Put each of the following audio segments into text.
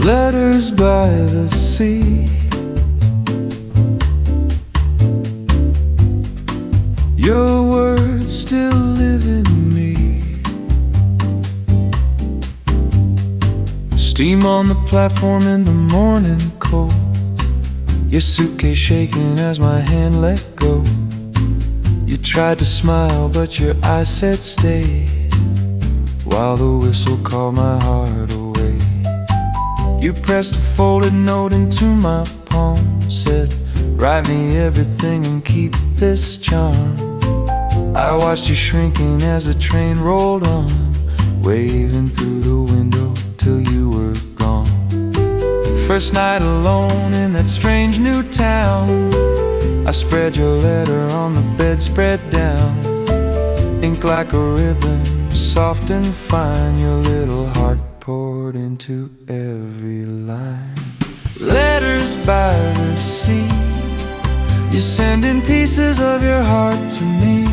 Letters by the sea. Your words still live in me. Steam on the platform in the morning cold. Your suitcase shaking as my hand let go. You tried to smile but your eyes said stay, while the whistle called my heart away. You pressed a folded note into my palm, said, write me everything and keep this charm. I watched you shrinking as the train rolled on, waving through the window till you were gone. First night alone in that strange new town, I spread your letter on the bed, spread down. Ink like a ribbon, soft and fine, your little heart poured into every line. Letters by the sea. You send in pieces of your heart to me.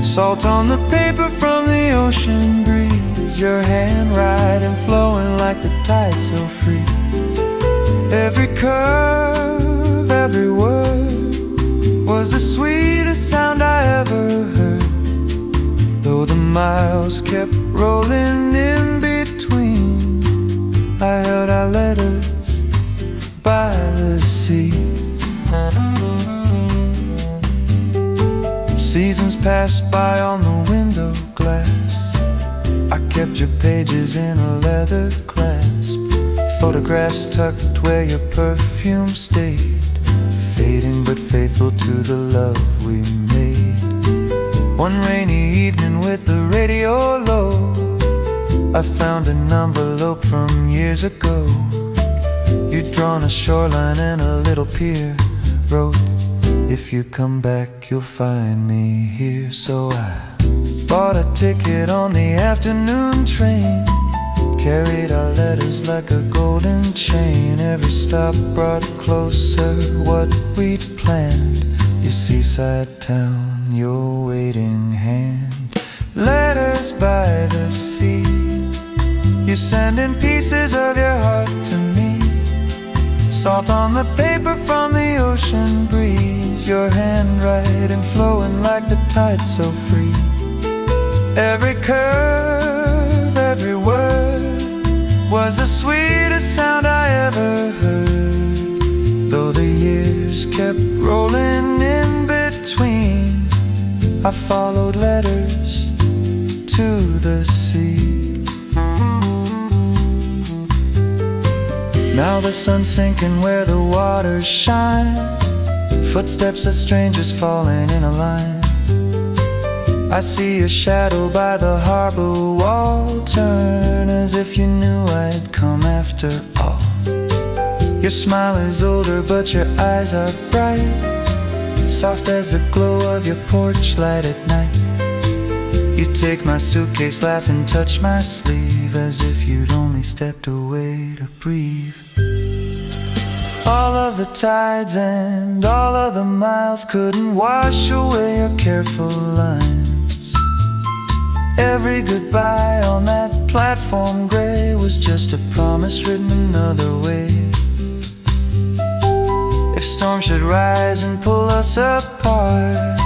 Salt on the paper from the ocean breeze, your hand riding, flowing like the tide so free. Every curve, every word was the sweetest sound I ever heard. Though the miles kept rolling in between, I held our letters by the sea. Seasons passed by on the window glass. I kept your pages in a leather clasp. Photographs tucked where your perfume stayed, fading but faithful to the love we made. One rainy evening with the radio low, I found an envelope from years ago. You'd drawn a shoreline and a little pier, wrote, if you come back you'll find me here. So I bought a ticket on the afternoon train, carried our letters like a golden chain. Every stop brought closer what we'd planned, your seaside town, your waiting hand. Letters by the sea. You send in pieces of your heart to me. Salt on the paper from the ocean breeze, your hand writing, flowing like the tide so free. Every curve, every word was the sweetest sound I ever heard. Though the years kept rolling in between, I followed letters to the sea. Now the sun's sinking where the waters shine, footsteps of strangers falling in a line. I see a shadow by the harbor wall, turn as if you knew I'd come after all. Your smile is older but your eyes are bright, soft as the glow of your porch light at night. You take my suitcase, laugh and touch my sleeve, as if you'd only stepped away to breathe. All of the tides and all of the miles couldn't wash away your careful lines. Every goodbye on that platform gray was just a promise written another way. If storms should rise and pull us apart,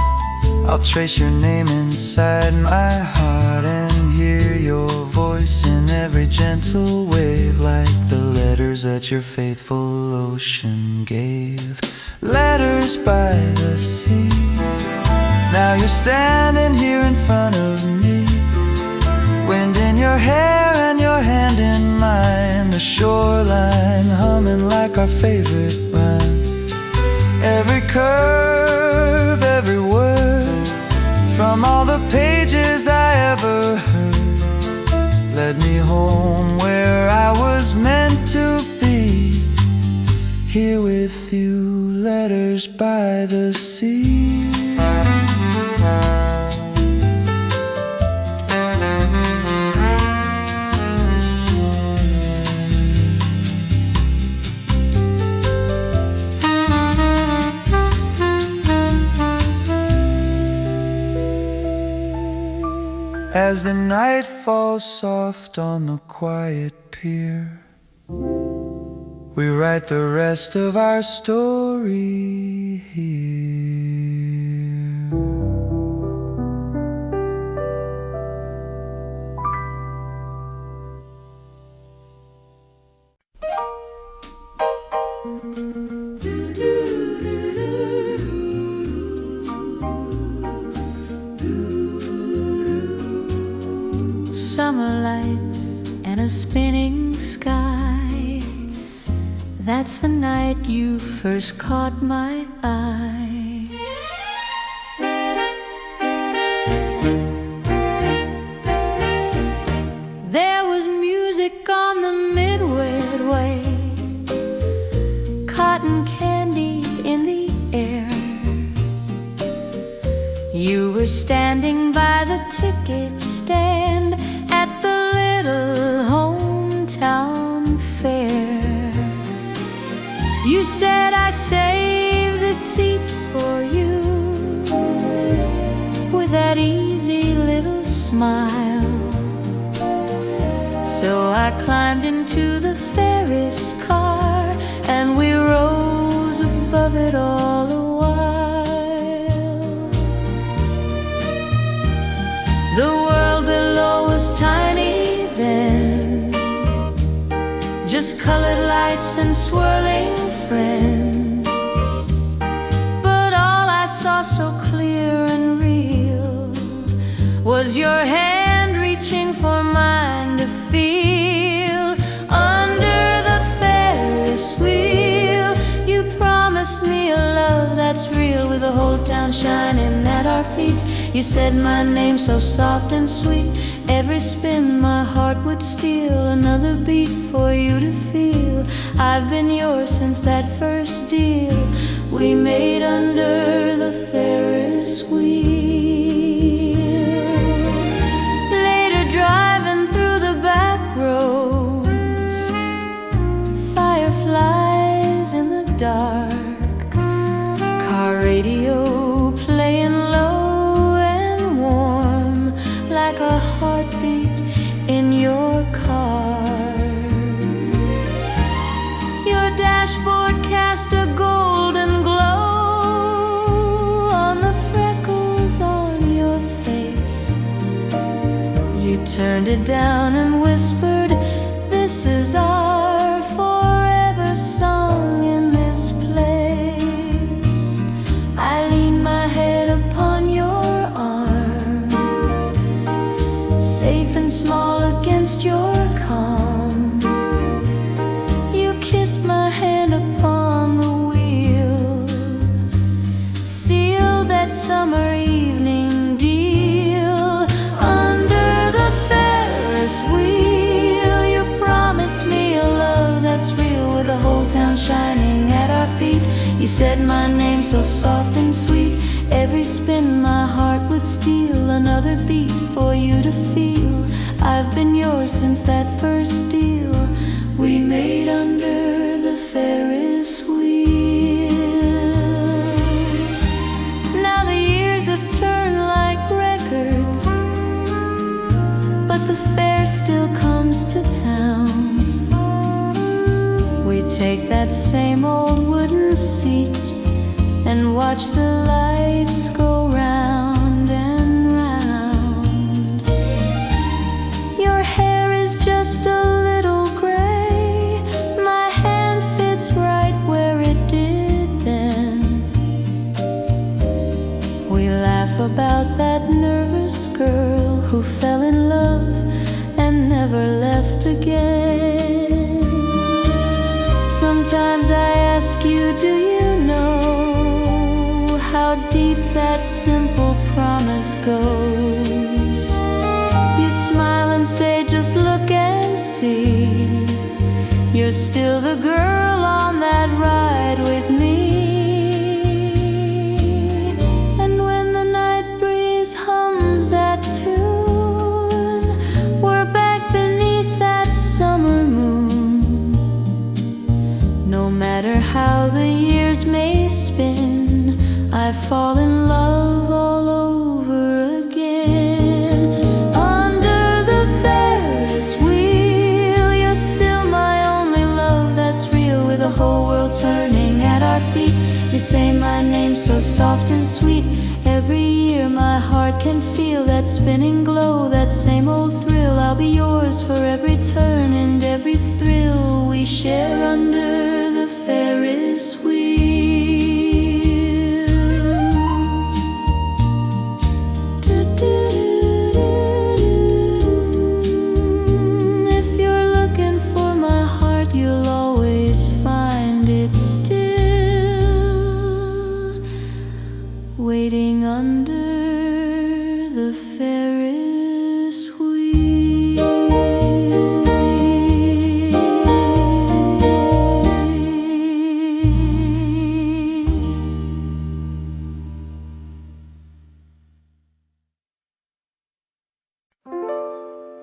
I'll trace your name inside my heart and hear your voice in every gentle wave, like the letters that your faithful ocean gave. Letters by the sea. Now you're standing here in front of me, wind in your hair and your hand in mine, the shoreline humming like our favorite rhyme. Every curve, every word from all the pages I ever heard led me home where I was meant to be, here with you, letters by the sea. As the night falls soft on the quiet pier, We write the rest of our story here. Summer lights and a spinning sky. That's the night you first caught my eye. There was music on the Midway, cotton candy in the air. You were standing by the ticket stand at the little hometown fair. You said I saved the seat for you with that easy little smile. So I climbed into the Ferris car and we rose above it all a while. The world below was tiny then, just colored lights and swirling friends. But all I saw so clear and real was your hand reaching for mine to feel. Under the Ferris wheel, you promised me a love that's real, with the whole town shining at our feet. You said my name so soft and sweet, every spin my heart would steal another beat for you to feel. I've been yours since that first deal we made under the Ferris wheel. Later driving through the back roads, fireflies in the dark, car radio playing low and warm like a heartbeat in your car. Your dashboard cast a golden glow on the freckles on your face. You turned it down and whispered, "This is our forever song in this place." I leaned my head upon your arm, safe and small against your calm. You kissed my hand upon the wheel, sealed that summer evening deal. Under the Ferris wheel, you promised me a love that's real, with the whole town shining at our feet. You said my name so soft and sweet, every spin my heart would steal another beat for you to feel. I've been yours since that first deal we made under the Ferris wheel. Now the years have turned like records, but the fair still comes to town. We take that same old wooden seat and watch the lights go round and round. Your hair is just a little gray, my hand fits right where it did then. We laugh about that nervous girl who fell in love and never left again. Sometimes I ask you, do you know how deep that simple promise goes? You smile and say, just look and see, you're still the girl on that ride with me. And when the night breeze hums that tune, we're back beneath that summer moon. No matter how the years may spin, I fall in love all over again. Under the Ferris wheel, you're still my only turning at our feet. You say my name so soft and sweet. Every year my heart can feel that spinning glow, that same old thrill. I'll be yours for every turn and every thrill we share under the Ferris wheel. If you're looking for my heart, you'll always find it still waiting under the Ferris wheel.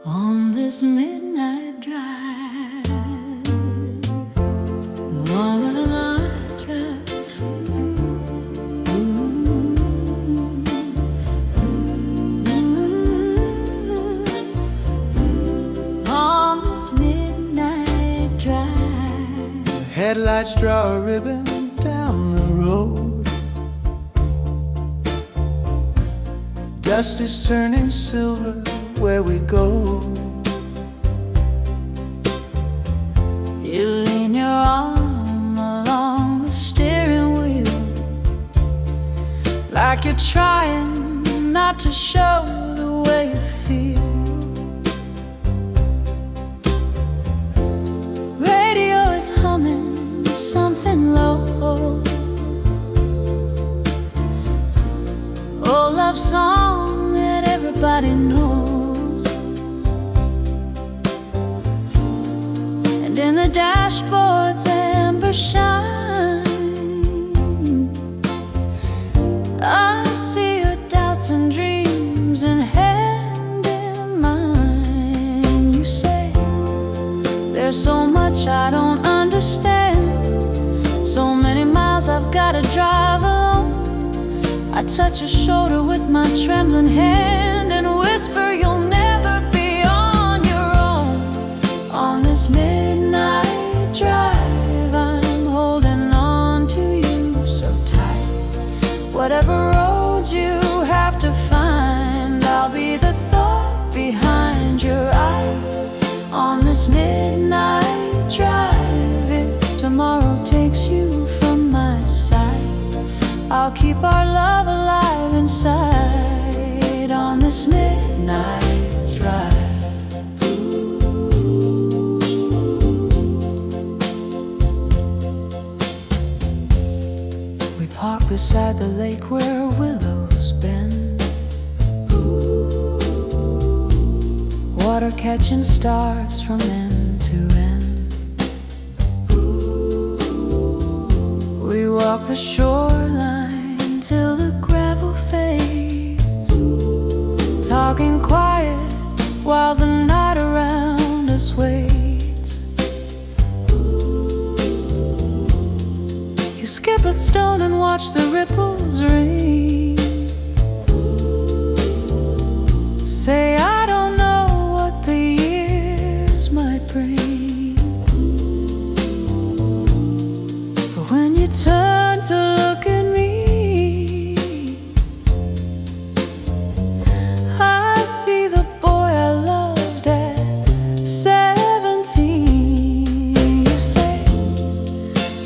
On this midnight drive, on a night drive, on this midnight drive. Headlights draw a ribbon down the road. Dust is turning silver where we go. You lean your arm along the steering wheel, like you're trying not to show the way you feel. Radio is humming something low. Oh, love song that everybody knows. And in the dashboard's amber shine, I see your doubts and dreams, and hand in mine you say, there's so much I don't understand, so many miles I've gotta drive alone. I touch your shoulder with my trembling hand and whisper, you'll never be on your own. On this midnight drive, I'm holding on to you so tight. Whatever roads you have to find, I'll be the thought behind your eyes. On this midnight drive, if tomorrow takes you from my side, I'll keep our love alive inside. On this midnight drive. We park beside the lake where willows bend, water catching stars from end to end. We walk the shoreline till the gravel fades, talking quiet while the night around us waits. You skip a stone and watch the ripples ring. Say I don't know what the years might bring, but when you turn to look at me, I see the boy I loved at 17. You say,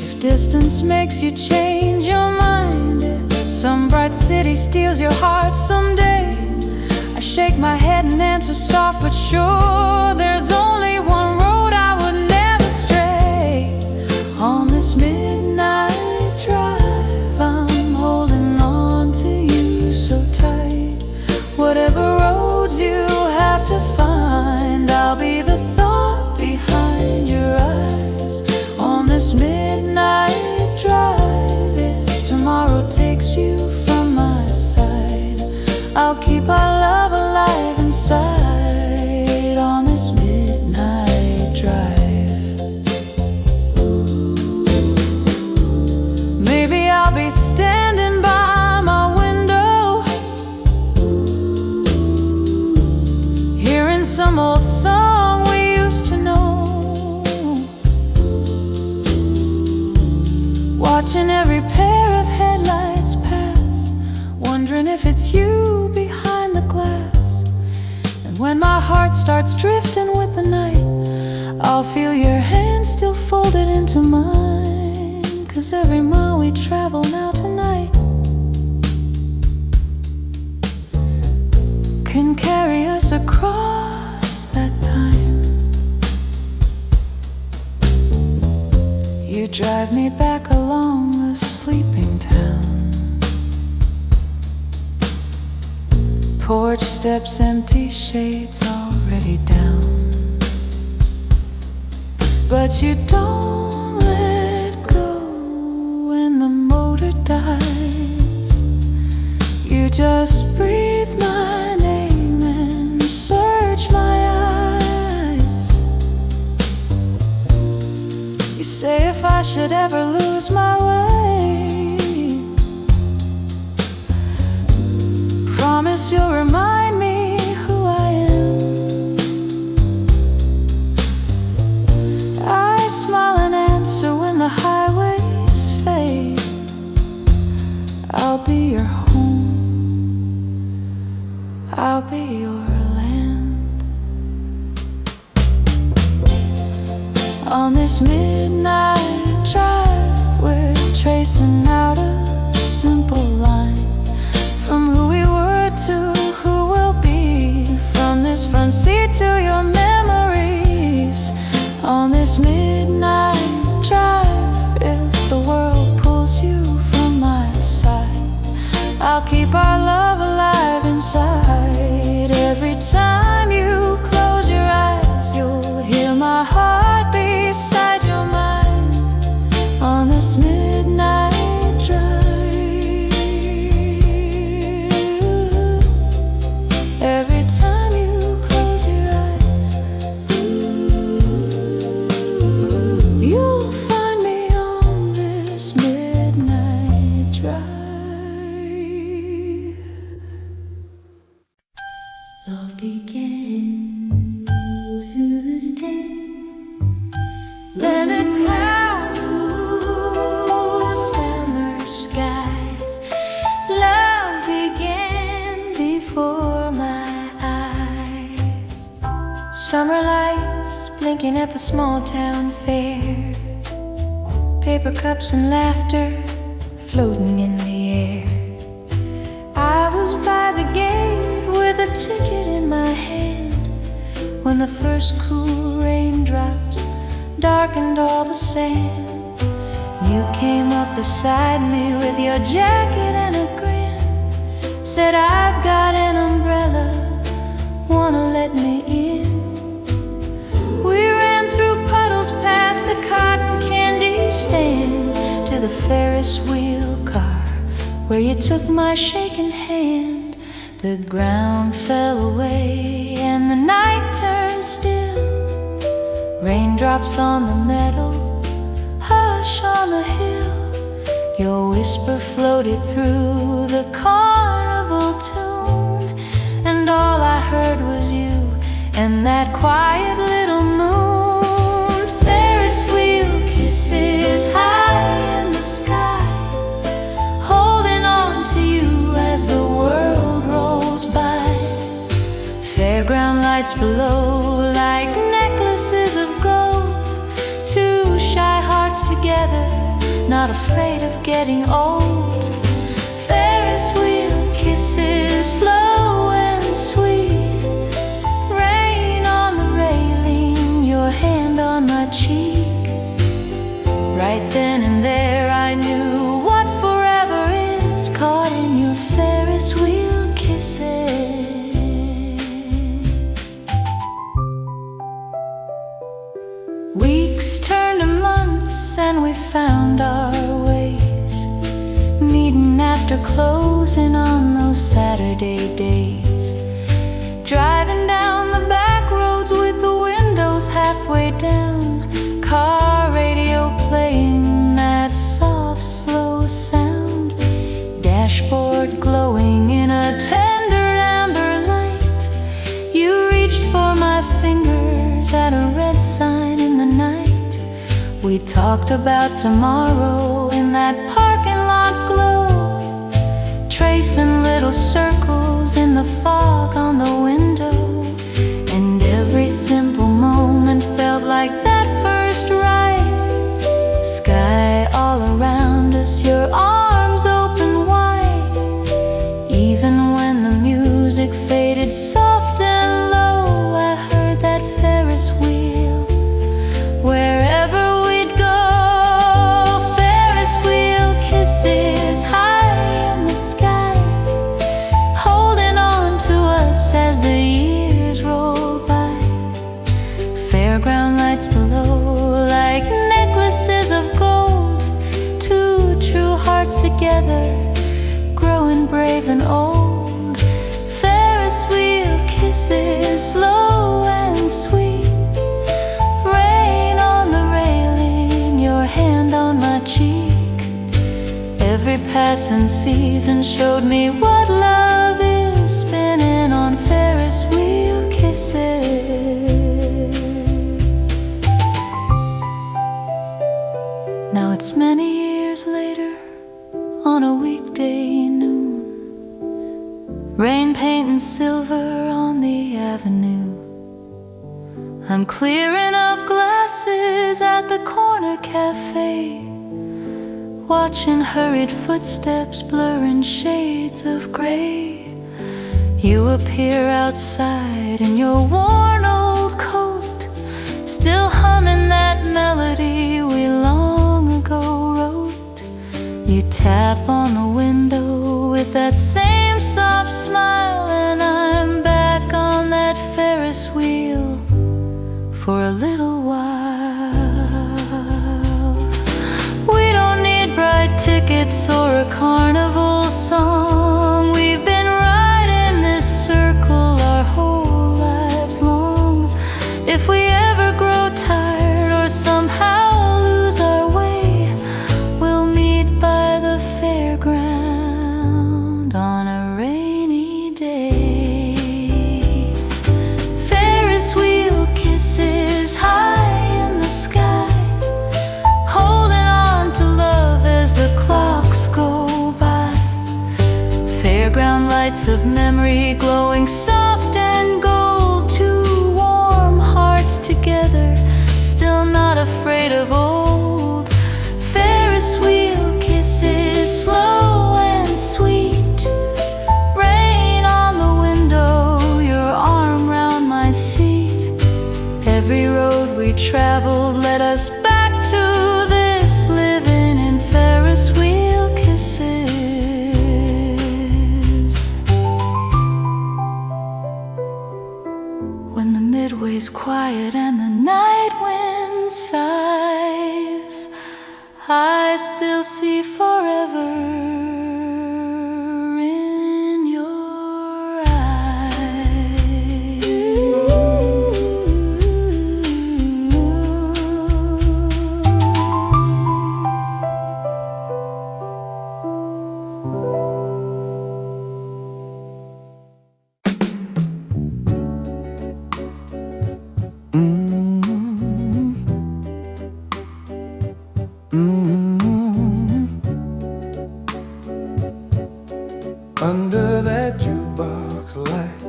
if distance makes you change your mind, if some bright city steals your heart someday, I shake my head and answer soft but sure, there's only one road I would never stray. On this midnight drive, I'm holding on to you so tight. Whatever roads you have to find, I'll be the thought behind your eyes. On this midnight drive, if tomorrow takes you from my side, I'll keep our love alive inside. On this midnight drive. Maybe I'll be standing by my window, hearing some old song we used to know. watching every pair of headlights pass, wondering if it's you behind the glass. And when my heart starts drifting with the night, I'll feel your hand still folded into mine. 'Cause every mile we travel now tonight can carry us across that time. You drive me back along the sleeping town. Porch steps empty, shades already down. But you don't let go when the motor dies. You just breathe my name and search my eyes. You say if I should ever lose my way, promise you'll remind me who I am. I smile and answer when the highways fade. I'll be your home, I'll be your land. On this midnight drive, we're tracing out a simple line from who we were to who we'll be. From this front seat to your memories. On this midnight drive, if the world pulls you from my side, I'll keep our love alive inside. Every time you close your eyes, you'll hear my heart beside your mind. On this midnight drive, every time you close your eyes, you'll find me on this midnight drive. Love began Tuesday, then a cloud blue summer skies. Love began before my eyes. Summer lights blinking at the small town fair, paper cups and laughter floating in the air. I was by the gate with a ticket in my hand when the first cool raindrops darkened all the sand. You came up beside me with your jacket and a grin, said I've got an umbrella, wanna let me in. We ran through puddles past the cotton candy stand to the Ferris wheel car where you took my shaking hand. The ground fell away and the night turned still. Raindrops on the meadow, hush on the hill. Your whisper floated through the carnival tune, and all I heard was you and that quiet little moon. Ferris wheel kisses high in the sky, holding on to you as the world rolls by. Fairground lights below like necklaces of gold. Two shy hearts together, not afraid of getting old. Ferris wheel kisses slow and sweet, rain on the railing, your hand on my cheek. Right then and there I knew what forever is, caught in your Ferris wheel kisses. Weeks turned to months and we found our ways, meeting after closing on those Saturday days. Driving down the back roads with the windows halfway down, car radio playing that soft slow sound. Dashboard glowing in a tender amber light. You reached for my fingers at a red sign in the night. We talked about tomorrow in in that parking lot glow, tracing little circles in the fog on the window. And every simple moment felt like that first ride. Sky all around us, your arms open wide. Even when the music faded soft and low, I heard that Ferris wheel wherever we'd go. Ferris wheel kisses high in the sky, holding on to us as the years roll by. Fairground lights below, like necklaces of gold, two true hearts together, growing brave and old. Ferris wheel kisses slow and sweet, rain on the railing, your hand on my cheek. Every passing season showed me what love is, spinning on Ferris wheel kisses. Now it's many years later, on a weekday noon, rain painting silver on the avenue. I'm clearing up glasses at the corner cafe, watching hurried footsteps blurring shades of gray. You appear outside in your worn old coat, still humming that melody we long ago wrote. You tap on the window with that same soft smile, and I'm back on that Ferris wheel for a little while. We don't need bright tickets or a carnival song. We've been riding this circle our whole lives long. If we ever grow tired or somehow lose our way, we'll meet by the fairground on a rainy day. Ferris wheel kisses high in the sky, holding on to love as the clocks go by. Fairground lights of memory glowing soft and gold, two warm hearts together, still not afraid of old. Ferris wheel kisses slow and sweet, rain on the window, your arm round my seat. Every road we traveled led us back to this, living in Ferris wheel kisses. When the midway's quiet and the night wind sighs, I still see forever in your Under that jukebox light,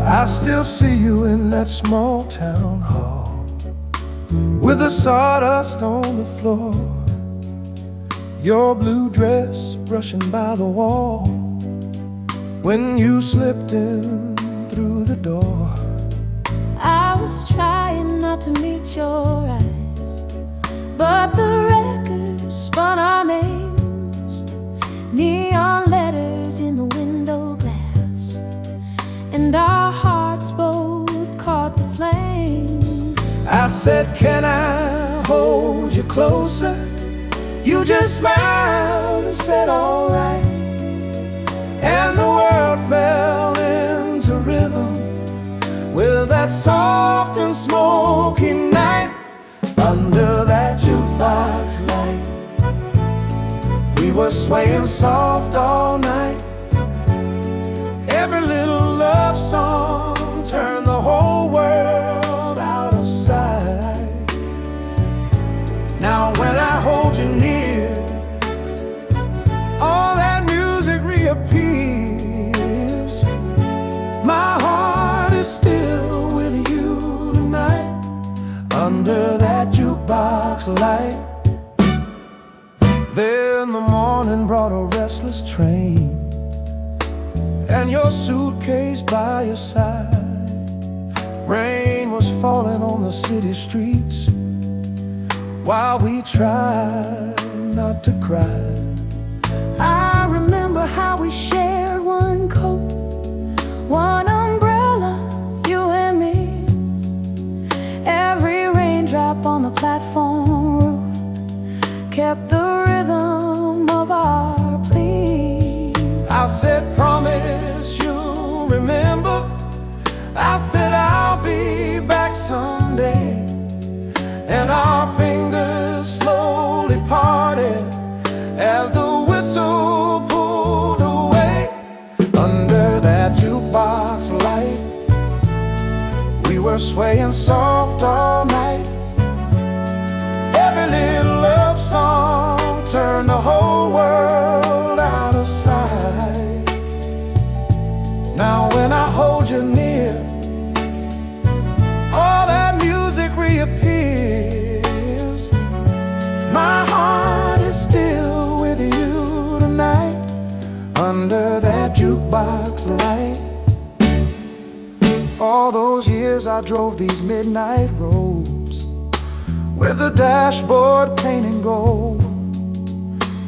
I still see you in that small town hall, with the sawdust on the floor, your blue dress brushing by the wall, when you slipped in through the door. I was trying not to meet your eyes, but the record spun our names, neon letters in the window glass, and our hearts both caught the flame. I said, can I hold you closer? You just smiled and said, all right. And the world fell into rhythm with that soft and smoky night. Under that jukebox light, we were swaying soft all night. Every little love song turned the whole world out of sight. Now when I hold you jukebox light. Then the morning brought a restless train, and your suitcase by your side. Rain was falling on the city streets while we tried not to cry. I remember how we shared one coat, one umbrella, you and me. Every raindrop on the platform roof kept the rhythm of our plea. I said, promise you'll remember. I said, I'll be back someday. And our fingers slowly parted as the whistle pulled away. Under that jukebox light, we were swaying soft all night. Every little love song turned the whole world out of sight. Now when I hold you near, all that music reappears. My heart is still with you tonight, under that jukebox light. All those years I drove these midnight roads, with the dashboard painted gold,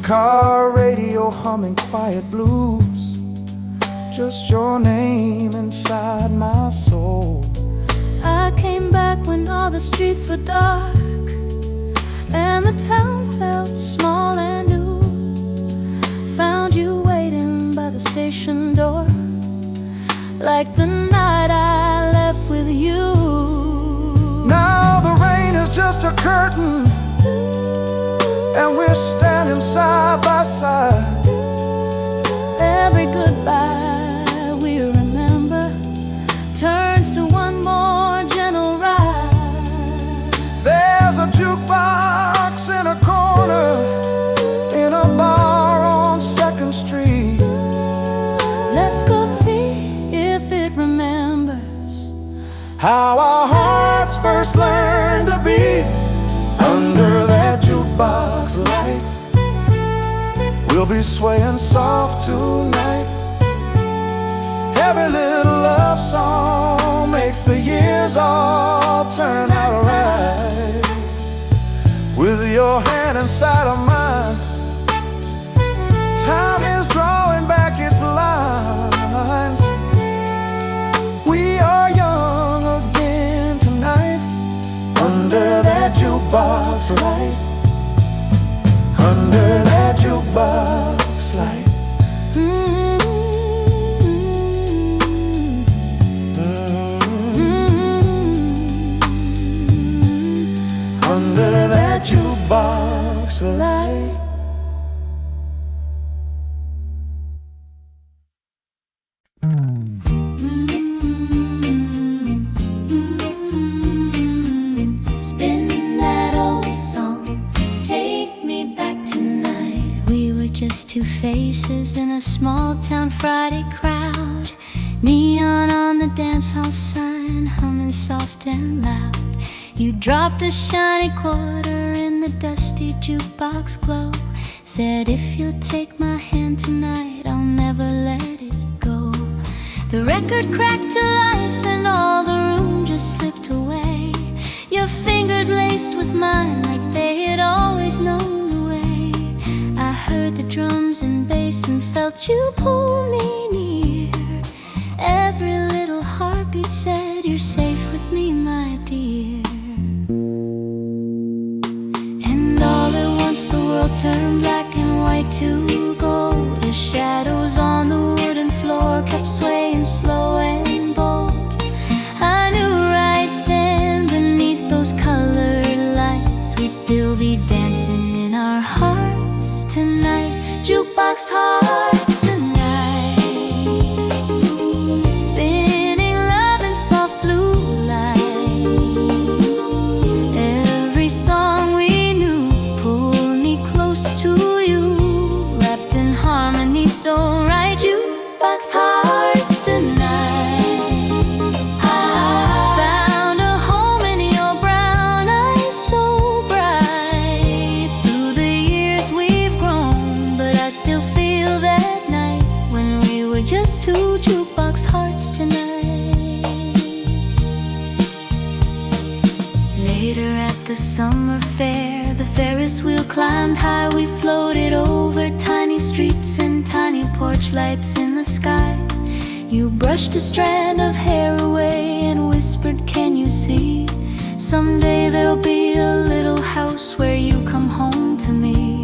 car radio humming quiet blues, just your name inside my soul. I came back when all the streets were dark and the town felt small and new. Found you waiting by the station door, like the night I left with you. Now the rain is just a curtain, and we're standing side by side. Every goodbye we remember turns to one more gentle ride. There's a jukebox in a corner, in a bar on 2nd Street. Let's go see if it remembers how our hearts first learned to beat. Under that jukebox light, we'll be swaying soft tonight. Every little love song makes the years all turn out right. With your hand inside of mine, time is drawing back its lines. We are young again tonight, under that jukebox light. Under that jukebox light. Under that jukebox light. Spin that old song, take me back tonight. We were just two faces in a small town Friday crowd. Neon on the dance hall sign, humming soft and loud. You dropped a shiny quarter in the dusty jukebox glow. Said if you'll take my hand tonight, I'll never let it go. The record cracked to life and all the room just slipped away. Your fingers laced with mine like they had always known the way. I heard the drums and bass and felt you pull me near. Every little heartbeat said you're safe with me, my dear. All at once the world turned black and white to gold. The shadows on the wooden floor kept swaying slow and bold. I knew right then beneath those colored lights we'd still be dancing in our hearts tonight. Jukebox hearts tonight, spinning love in soft blue light. Every song we to you, wrapped in harmony so right. Jukebox hearts tonight. I found a home in your brown eyes so bright. summer fair, the Ferris wheel climbed high. We floated over tiny streets and tiny porch lights in the sky. You brushed a strand of hair away and whispered, "Can you see? Someday there'll be a little house where you come home to me."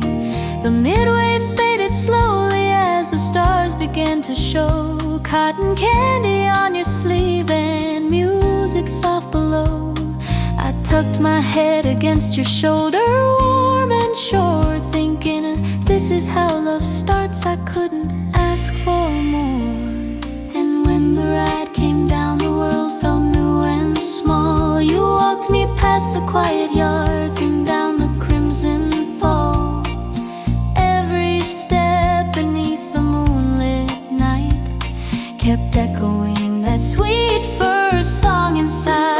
The midway faded slowly as the stars began to show. Cotton candy on your sleeve and music soft below. I tucked my head against your shoulder, warm and sure, thinking this is how love starts. I couldn't ask for more. And when the ride came down, the world felt new and small. You walked me past the quiet yards and down the crimson fall. Every step beneath the moonlit night kept echoing that sweet first song inside.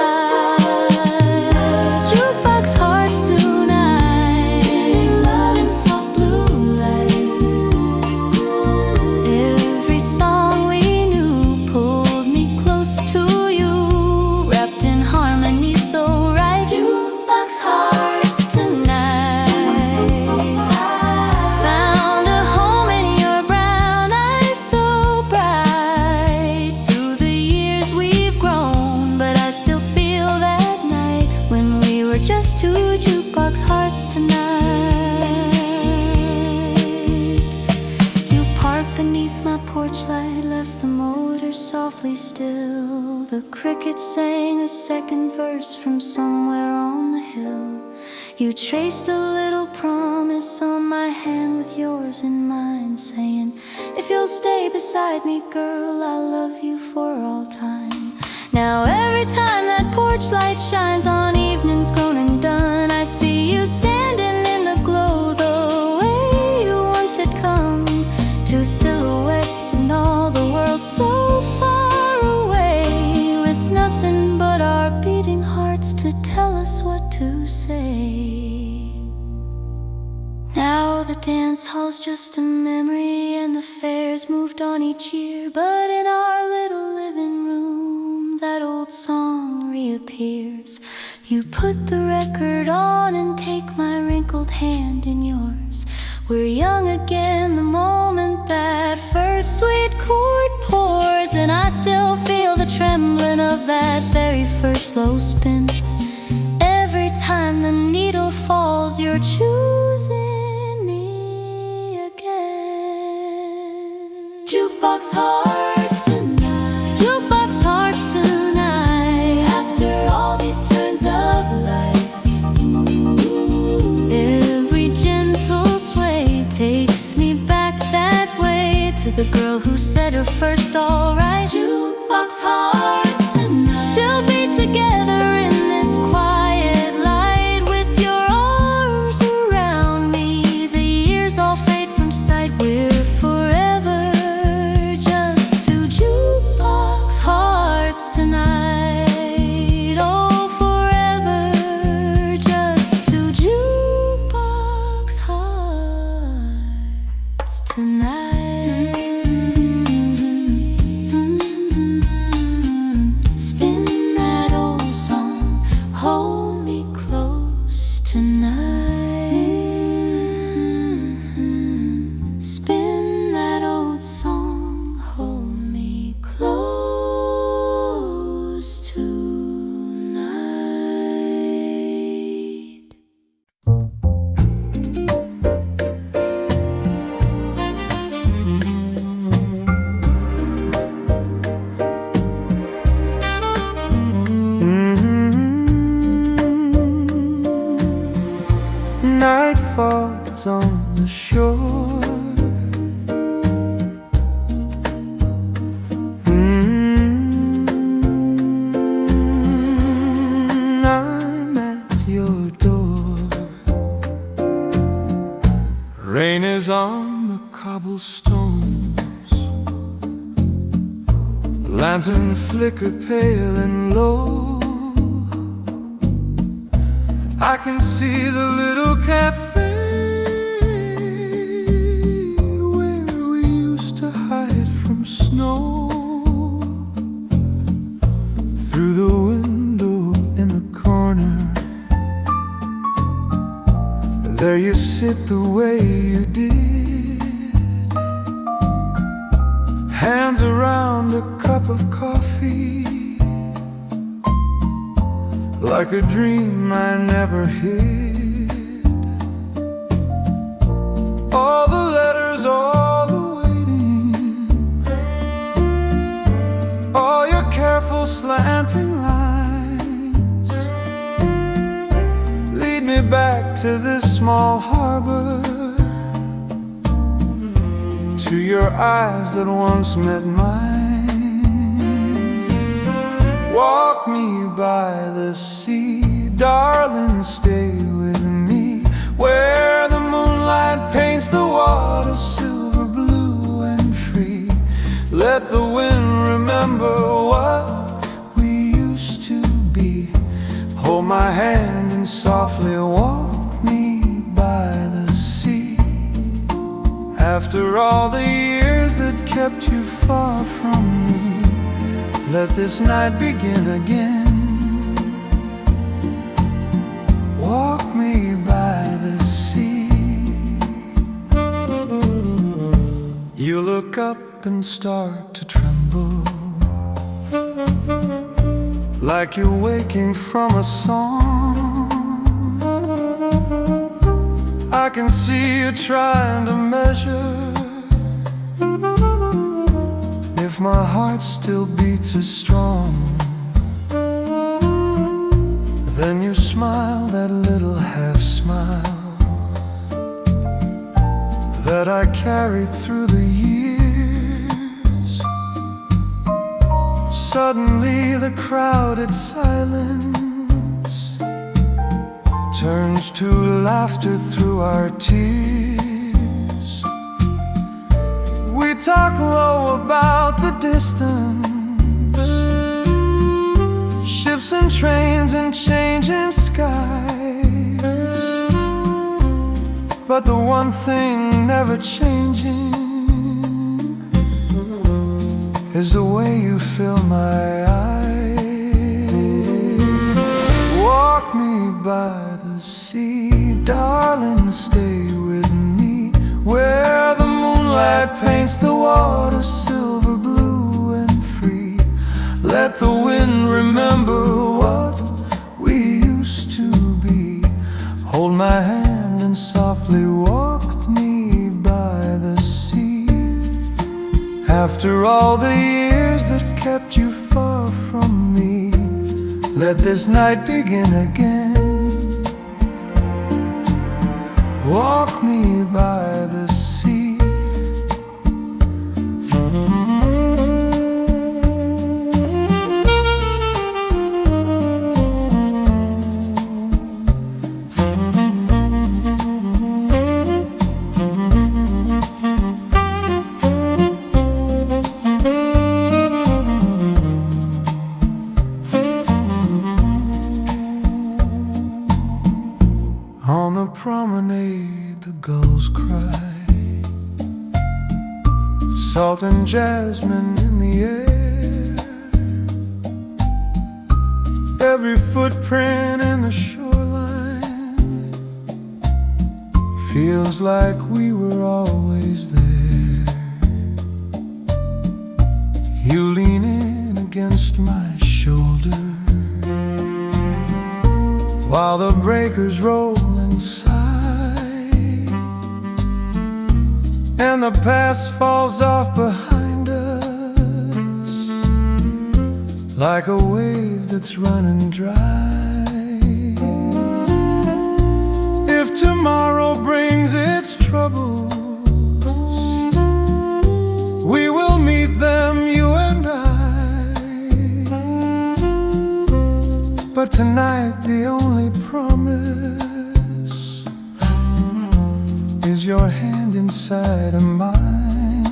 Jukebox hearts tonight, spinning loud in soft blue light. Every song we knew pulled me close to you, wrapped in harmony so right. Jukebox hearts tonight, found a home in your brown eyes so bright. Through the years we've grown, but I still feel that night when we were just two jukebox hearts tonight. You parked beneath my porch light, left the motor softly still. The crickets sang a second verse from somewhere on the hill. You traced a little promise on my hand with yours in mine, saying, "If you'll stay beside me, girl, I'll love you for all time." Now every time that porch light shines on evenings grown and done, I see you standing in the glow the way you once had come. Two silhouettes and all the world so far away, with nothing but our beating hearts to tell us what to say. Now the dance hall's just a memory and the fair's moved on each year, but in our little living room that old song reappears. You put the record on and take my wrinkled hand in yours. We're young again the moment that first sweet chord pours, and I still feel the trembling of that very first slow spin. Every time the needle falls, you're choosing me again. Jukebox hearts tonight, jukebox hearts tonight. After all these turns of life, every gentle sway takes me back that way to the girl who said her first all right. Jukebox hearts tonight, still be together in this quiet light, with your arms around me. The years all fade from sight, we're forever just two jukebox hearts tonight. Oh, forever just two jukebox hearts tonight. Spin that old song, hold me close tonight. Spin that old song, hold me close tonight. Night falls on the shore. I'm at your door. Rain is on the cobblestones. Lantern flicker pale and low. I can see the little cafe where we used to hide from snow. Through the window in the corner, There you sit the way you did, hands around a cup of coffee, like a dream I never hid. All the letters, all the waiting, all your careful slanting lines lead me back to this small harbor, to your eyes that once met mine. Walk me by the sea, darling, stay with me, where the moonlight paints the water silver blue and free. Let the wind remember what we used to be. Hold my hand and softly walk me by the sea. After all the years that kept you far from me, let this night begin again. Walk me by the sea. You look up and start to tremble, like you're waking from a song. I can see you trying to measure if my heart still beats as strong. Then you smile, that little half smile that I carried through the years. Suddenly the crowded silence turns to laughter through our tears. We talk low about the distance, ships and trains and changing skies, but the one thing never changing is the way you fill my eyes. Walk me by the sea, darling, stay with me, where the moonlight paints the water silver blue and free. Let the wind remember what we used to be. Hold my hand and softly walk me by the sea. After all the years that kept you far from me, let this night begin again. Walk me by the sea. On the promenade the gulls cry, salt and jasmine in the air. Every footprint in the shoreline feels like we were always there. You lean in against my shoulder while the breakers roll inside, and the past falls off behind us like a wave that's running dry. If tomorrow brings its troubles, we will meet them, you and I. But tonight the only promise is your hand inside of mine.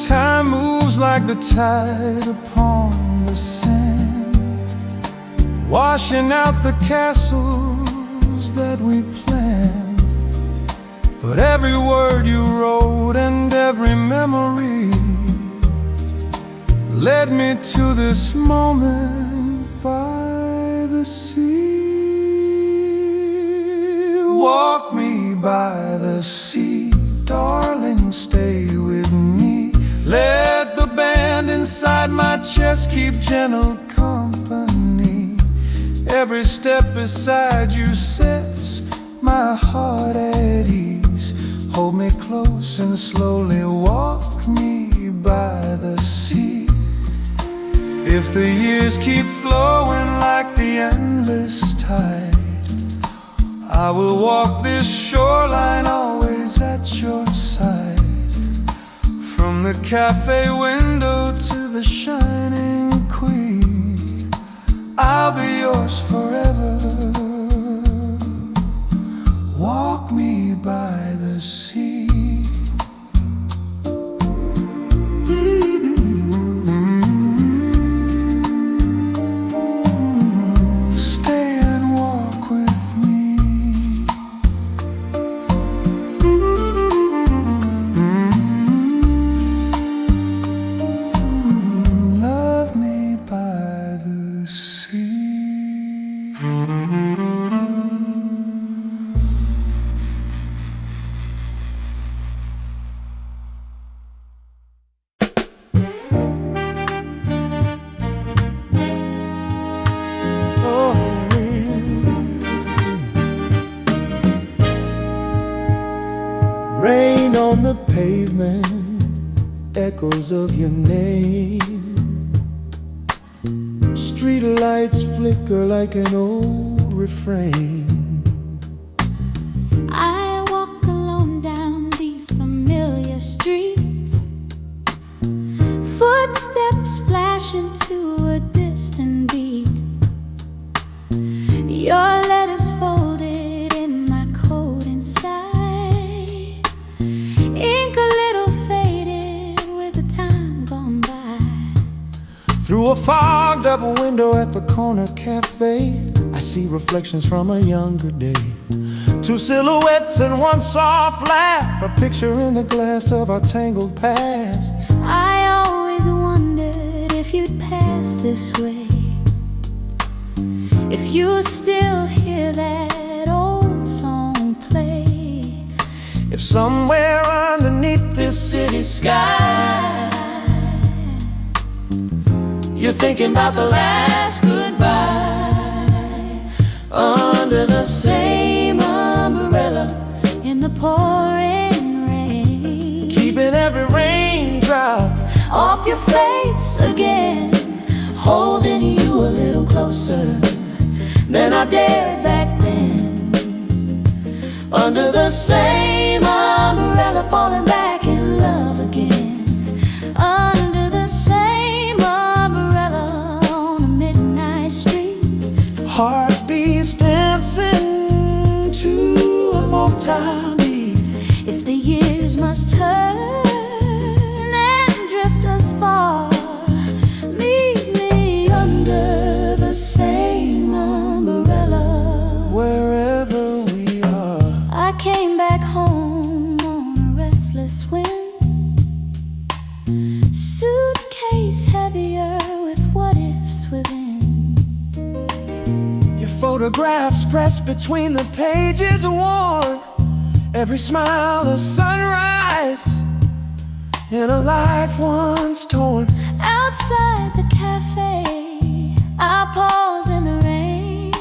Time moves like the tide upon the sand, washing out the castles that we planned. But every word you wrote and every memory led me to this moment by the sea. walk me by the sea. Darling, stay with me. Let the band inside my chest keep gentle company. Every step beside you sets my heart at ease. Hold me close and slowly walk me by the sea. If the years keep flowing like the endless tide, I will walk this shoreline always at your side. From the cafe window to the shining queen, I'll be yours forever. Walk me by the sea. Stay and walk with me. Love me by the sea. Rain on the pavement, echoes of your name. Streetlights flicker like an old refrain. I walk alone down these familiar streets. Footsteps splash into a distant beat. Your letters folded in my coat inside. Ink a little faded with the time gone by. Through a fogged up window at the corner cafe, I see reflections from a younger day. Two silhouettes and one soft laugh, a picture in the glass of our tangled past. I always wondered if you'd pass this way, if you still hear that old song play. If somewhere underneath this city sky you're thinking about the last goodbye, under the same umbrella In the pouring rain, keeping every raindrop off your face again, holding you a little closer than I dared back then. under the same Umbrella falling back in love again. Under the same umbrella on a midnight street. heartbeats dancing to a Motown beat. If the years must turn and drift us far, meet me under the same umbrella. Wherever we are, I came back home on a restless wind, suitcase heavier with what ifs within. your photographs pressed between the pages worn. Every smile a sunrise in a life once torn. Outside the cafe, I pause in the rain,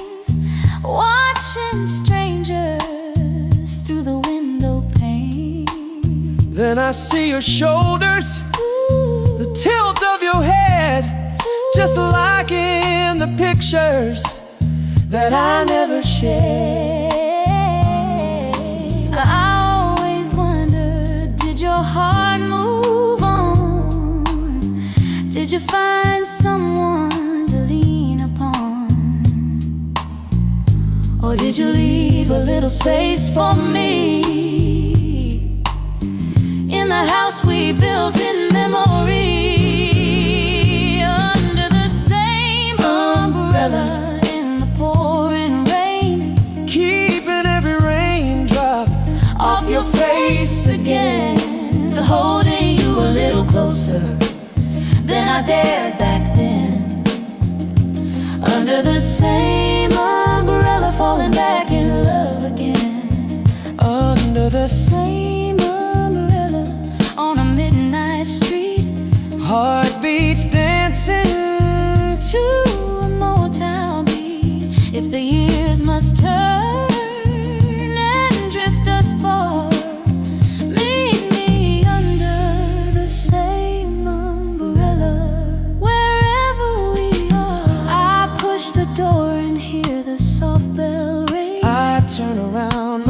watching strangers through the window pane. Then I see your shoulders, Ooh, the tilt of your head, just like in the pictures that I never shared. I always wondered, did your heart move on? Did you find someone to lean upon? Or did you leave a little space for me in the house we built in memory? Under the same umbrella in the pouring rain, Keeping every raindrop off your face again, holding you a little closer than I dared back then. Under the same umbrella falling back in love again. must turn and drift us far. Meet me under the same umbrella, wherever we are. I push the door and hear the soft bell ring. I turn around,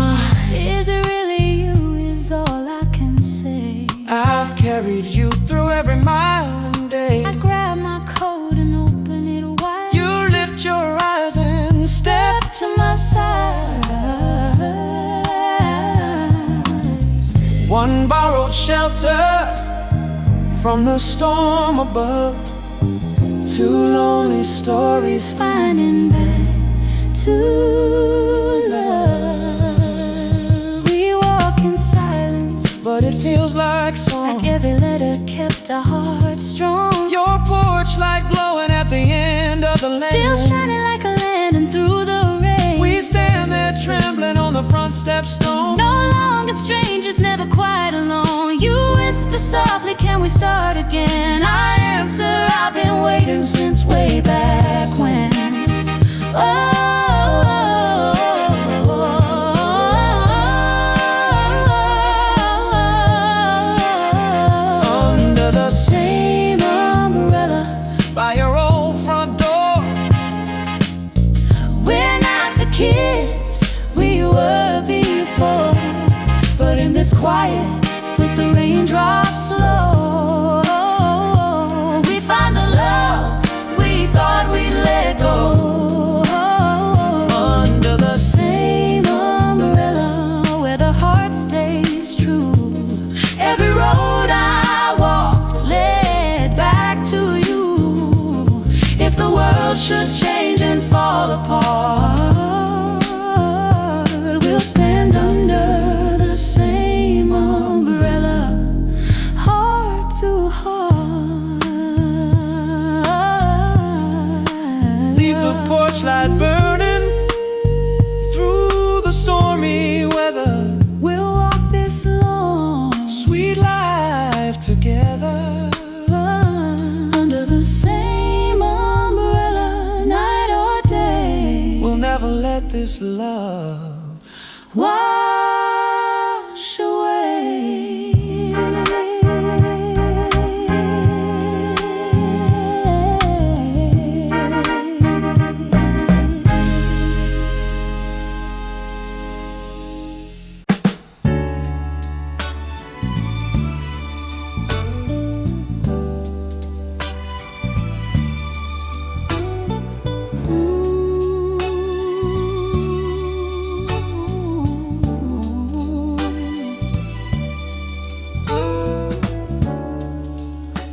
Is it really you is all I can say. I've carried you through every mile and day. I grab my coat and open it wide. You lift your eyes and step To my side. one borrowed shelter from the storm above. Two lonely stories Finding back to love. We walk in silence, but it feels like song. like every letter kept our hearts strong. Your porch light glowing at the end of the lane. Still shining like a lantern through the rain. We stand there trembling on the front step stone. No longer strangers, never quite alone. You whisper softly, can we start again? I answer, I've been waiting since way back when. Under the Same umbrella, by your old front door. we're not the kids we were before, but in this quiet, with the raindrops slow, we find the love we thought we'd let go. Under the Same umbrella, where the heart stays true. Every road I walked led back to you. If the world should change and fall apart, we'll stand under the same umbrella, heart to heart. leave the porch light burning through the stormy weather. We'll walk this long Sweet life together. under the same umbrella, night or day. We'll never let this love Wash away.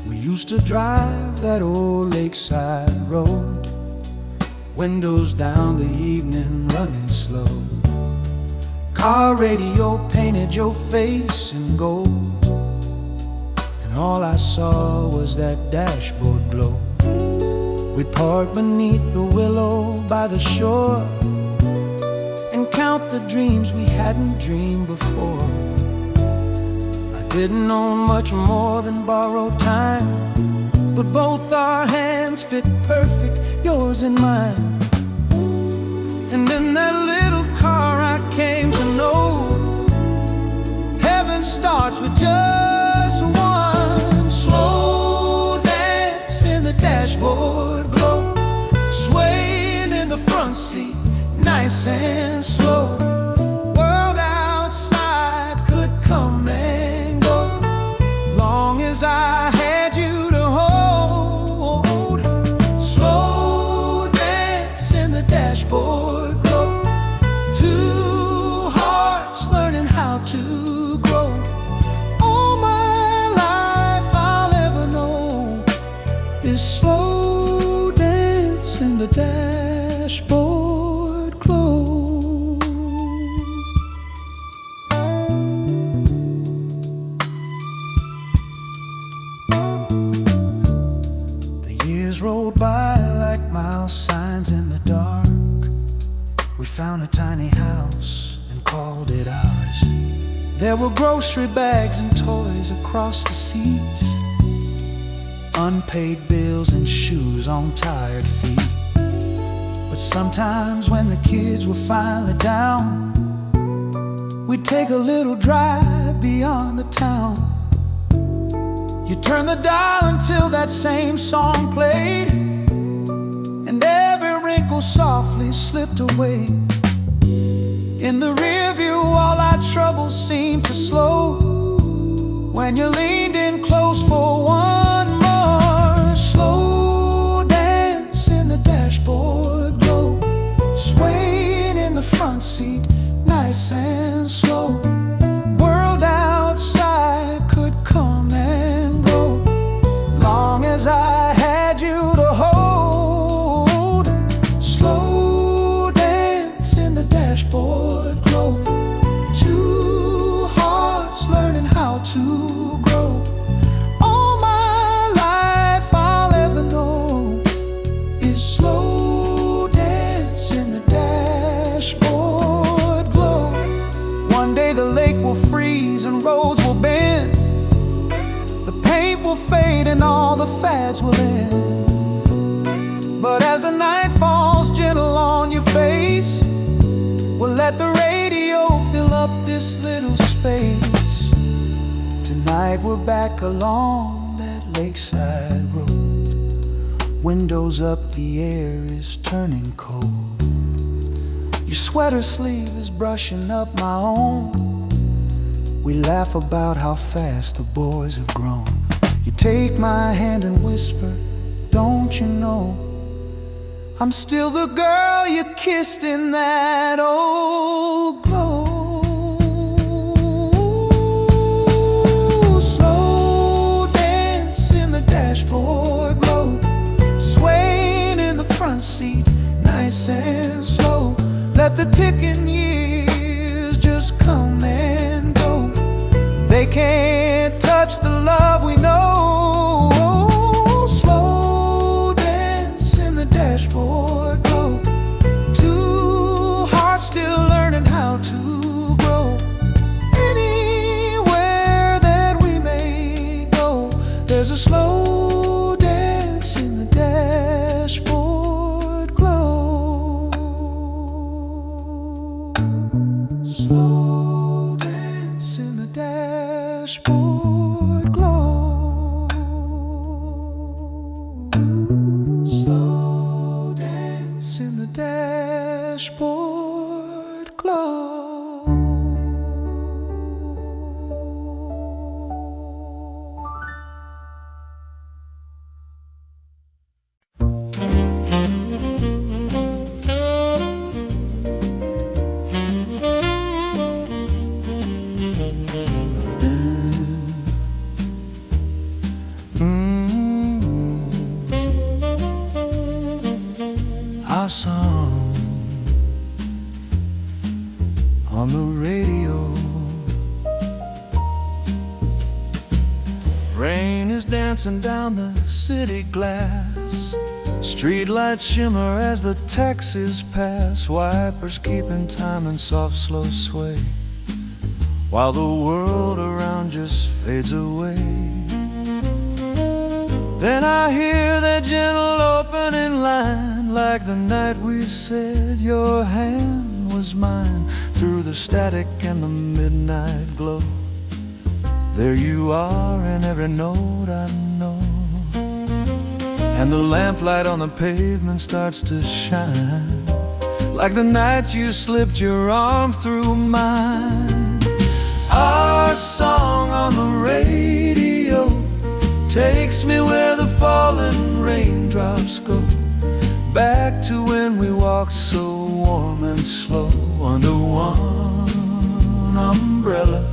used to drive that old lakeside road, windows down, the evening running slow. Car radio painted your face in gold, and all I saw was that dashboard glow. We'd park beneath the willow by the shore and count the dreams we hadn't dreamed before. Didn't own much more than borrowed time, but both our hands fit perfect, yours and mine. And in that little car I came to know heaven starts with just one slow dance in the dashboard glow, swaying in the front seat, nice and slow. World outside could come and go, long as I had you to hold. Slow dance in the dashboard glow, two hearts learning how to grow. All my life I'll ever know is slow dance in the dashboard glow. Rolled by like mile signs in the dark. We found a tiny house and called it ours. There were grocery bags and toys across the seats, unpaid bills and shoes on tired feet. But sometimes when the kids were finally down, we'd take a little drive beyond the town. You turn the dial until that same song played, and every wrinkle softly slipped away. In the rear view, all our troubles seemed to slow when you leaned in close for one more slow dance in the dashboard glow, swaying in the front seat, nice and slow. World outside could come and go, long as I had you to hold. Slow dance in the dashboard glow, two hearts learning how to grow. All my life I'll ever know is slow dance in the dashboard glow. One day the lake will freeze and roads will bend, the paint will fade and all the fads will end. But as the night falls gentle on your face, we'll let the radio fill up this little space. Tonight we're back along that lakeside road, windows up, the air is turning cold. Your sweater sleeve is brushing up my own. We laugh about how fast the boys have grown. You take my hand and whisper, don't you know I'm still the girl you kissed in that old glow. Slow dance in the dashboard glow, swaying in the front seat, nice and slow. Let the ticking years just come and go, they can't touch the love we know. Slow dance in the dashboard glow, two hearts still learning how to grow. Anywhere that we may go, there's a slow dance in the dashboard glow. Slow dance in the dashboard glow. Slow dance in the dashboard glow. Our song on the radio. Rain is dancing down the city glass, streetlights shimmer as the taxis pass, wipers keeping time in soft slow sway, while the world around just fades away. Then I hear that gentle opening line, like the night we said your hand was mine, through the static and the midnight glow. There you are in every note I know, and the lamplight on the pavement starts to shine, like the night you slipped your arm through mine. Our song on the radio takes me where the fallen raindrops go, back to when we walked so warm and slow under one umbrella,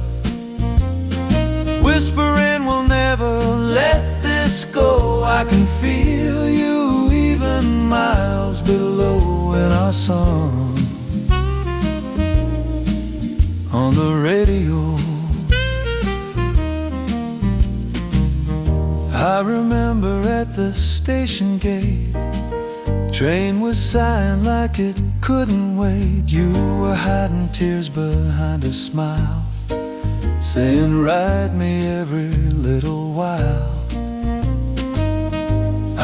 whispering we'll never let this go. I can feel you even miles below in our song on the radio. I remember at the station gate, train was sighing like it couldn't wait. You were hiding tears behind a smile, saying ride me every little while.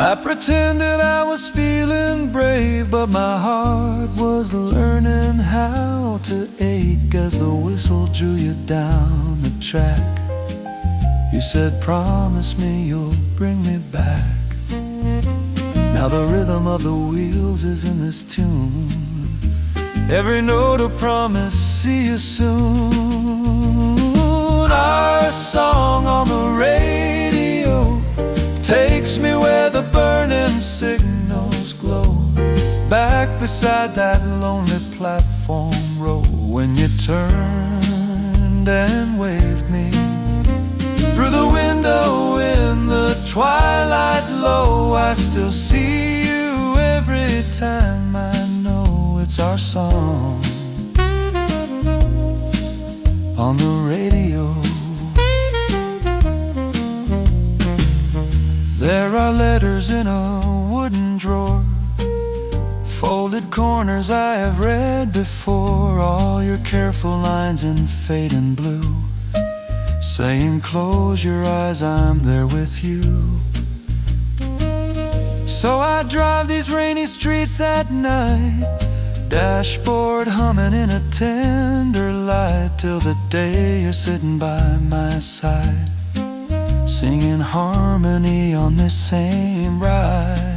I pretended I was feeling brave, but my heart was learning how to ache as the whistle drew you down the track. You said, promise me you'll bring me back. Now the rhythm of the wheels is in this tune, every note a promise, see you soon. Our song on the radio takes me where the burning signals glow, back beside that lonely platform row, when you turned and waved me through the window in the twilight low. I still see you every time. I know it's our song on the radio. There are letters in a wooden drawer, folded corners I have read before, all your careful lines in fading blue, saying close your eyes, I'm there with you. So I drive these rainy streets at night, dashboard humming in a tender light, till the day you're sitting by my side, singing harmony on this same ride.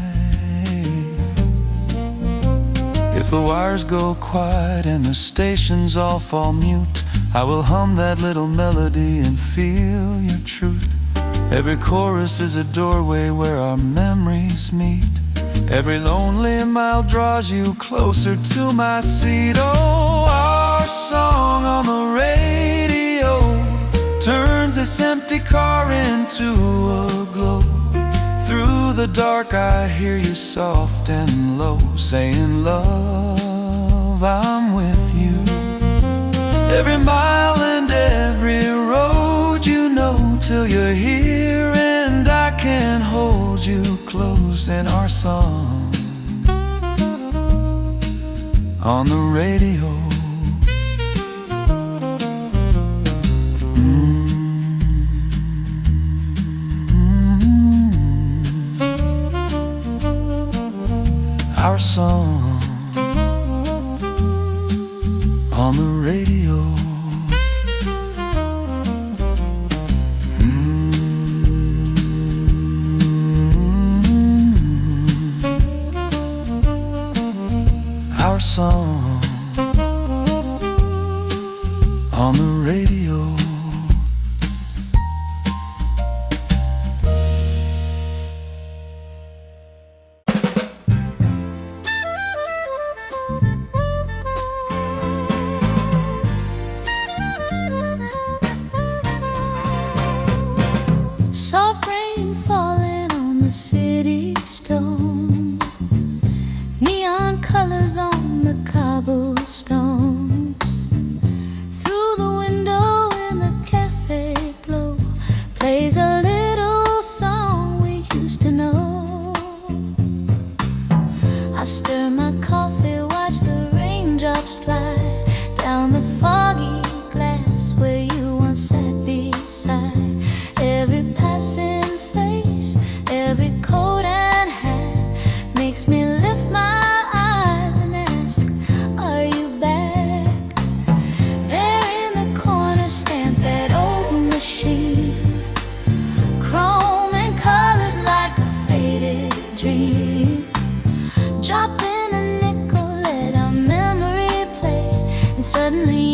If the wires go quiet and the stations all fall mute, I will hum that little melody and feel your truth. Every chorus is a doorway where our memories meet. Every lonely mile draws you closer to my seat. Oh, our song on the radio turns this empty car into a glow. Through the dark I hear you soft and low, saying love, I'm with you. Every mile and every road you know, till you're here and I can hold you close in our song on the radio. Our song on the radio. Our song on the radio. Soft rain falling on the city stone, neon colors on the cobblestones. Through the window in the cafe glow plays a little song we used to know. I stir my coffee, watch the raindrops slide down the foggy glass where you once sat beside. Every passing face, every coat and hat makes me lift my eyes and ask, are you back? There in the corner stands that old machine, chrome and colors like a faded dream. Dropping a nickel, let our memory play, and suddenly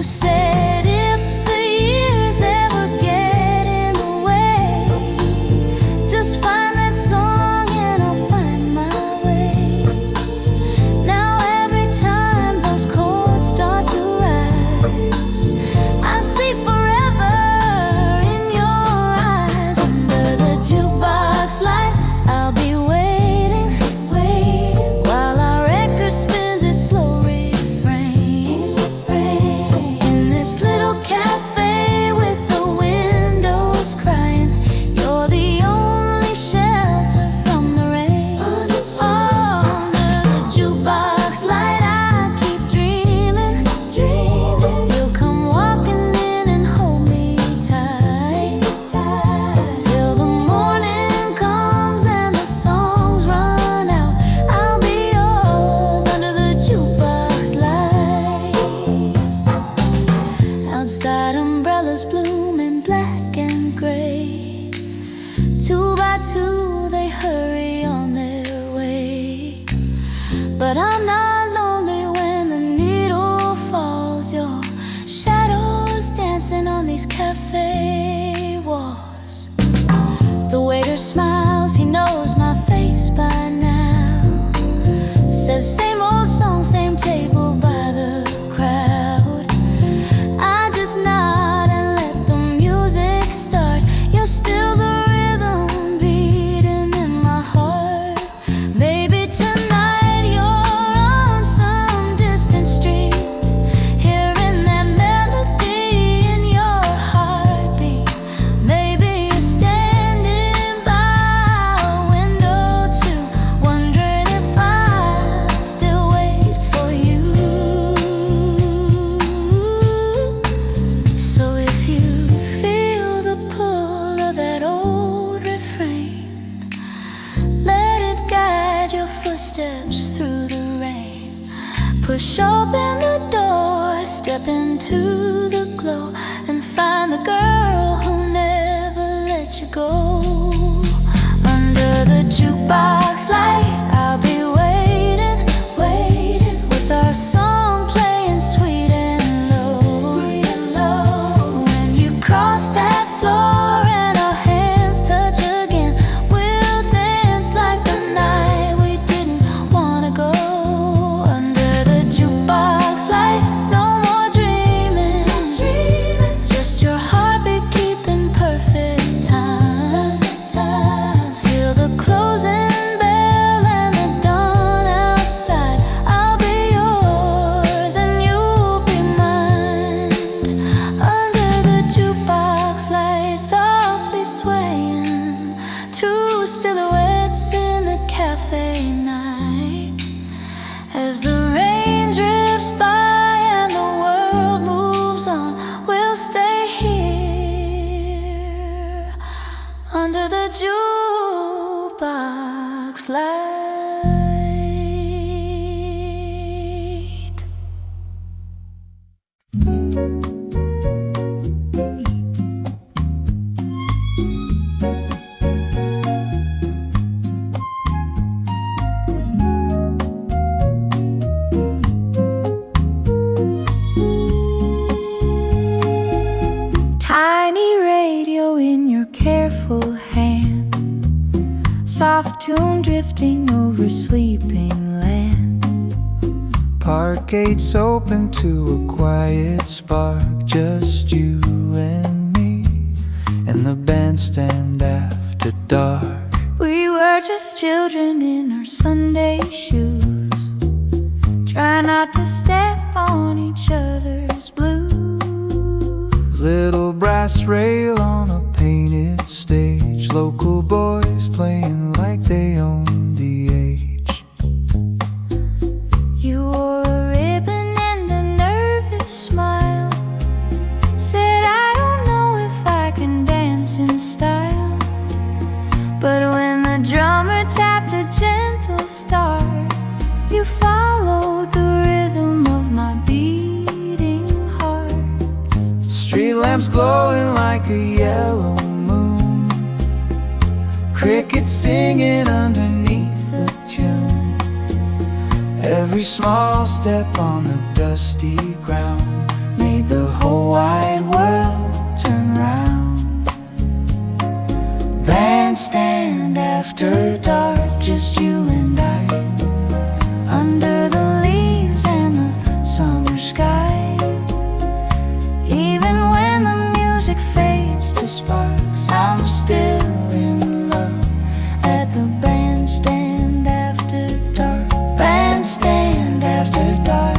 You said if the years ever get in the way, just find that song and I'll find my way. Now every time those chords start to rise, I see forever in your eyes. Under the jukebox light, I'll be waiting, waiting, while our record spins its slow refrain. In this little cafe with the windows crying, you're the only shelter from the rain. Under the jukebox light, I keep dreaming, dreaming. You'll come walking in and hold me tight, till the morning comes and the songs run out. I'll be yours under the jukebox light. Outside, umbrellas bloom in black and gray. Two by two, they hurry on their way. But I'm not lonely when the needle falls. Your shadows dancing on these cafe walls. The waiter smiles, he knows my face by now. Says same old song, same table by the crowd. I just nod and let the music start. You're still the rhythm beating in my heart. Maybe tonight you're on some distant street, hearing that melody in your heartbeat. Maybe you're standing by a window too, wondering if I'll still wait for you. So if you feel the pull of that old refrain, let it guide your footsteps through the rain. Push open the door, step into the glow, and find the girl who'll never let you go. Under the jukebox light, I'll be waiting, waiting, with our song playing sweet and low. When you cross that floor and our hands touch again, we'll dance like the night we didn't wanna go. Under the jukebox light, no more dreaming, just your heartbeat keeping perfect time, till the closing bell and the dawn outside. I'll be yours and you'll be mine. Under the jukebox light, softly swaying, two silhouettes in the cafe night. As the rain drifts by and the world moves on, we'll stay here under the jukebox light. Tiny radio in your careful hand, soft tune drifting over sleeping land. Park gates open to a quiet spark, just you and me in the bandstand after dark. We were just children in our Sunday shoes, try not to step on each other's blues. Little brass rail on a painted stage, local boys playing like they own the age. You wore a ribbon and a nervous smile, said I don't know if I can dance in style. But when the drummer tapped a gentle start, you followed the rhythm of my beating heart. Street lamps glowing like a yellow moon, crickets singing underneath the tune. Every small step on the dusty ground made the just you and I, under the leaves and the summer sky. Even when the music fades to sparks, I'm still in love at the bandstand after dark. Bandstand after dark,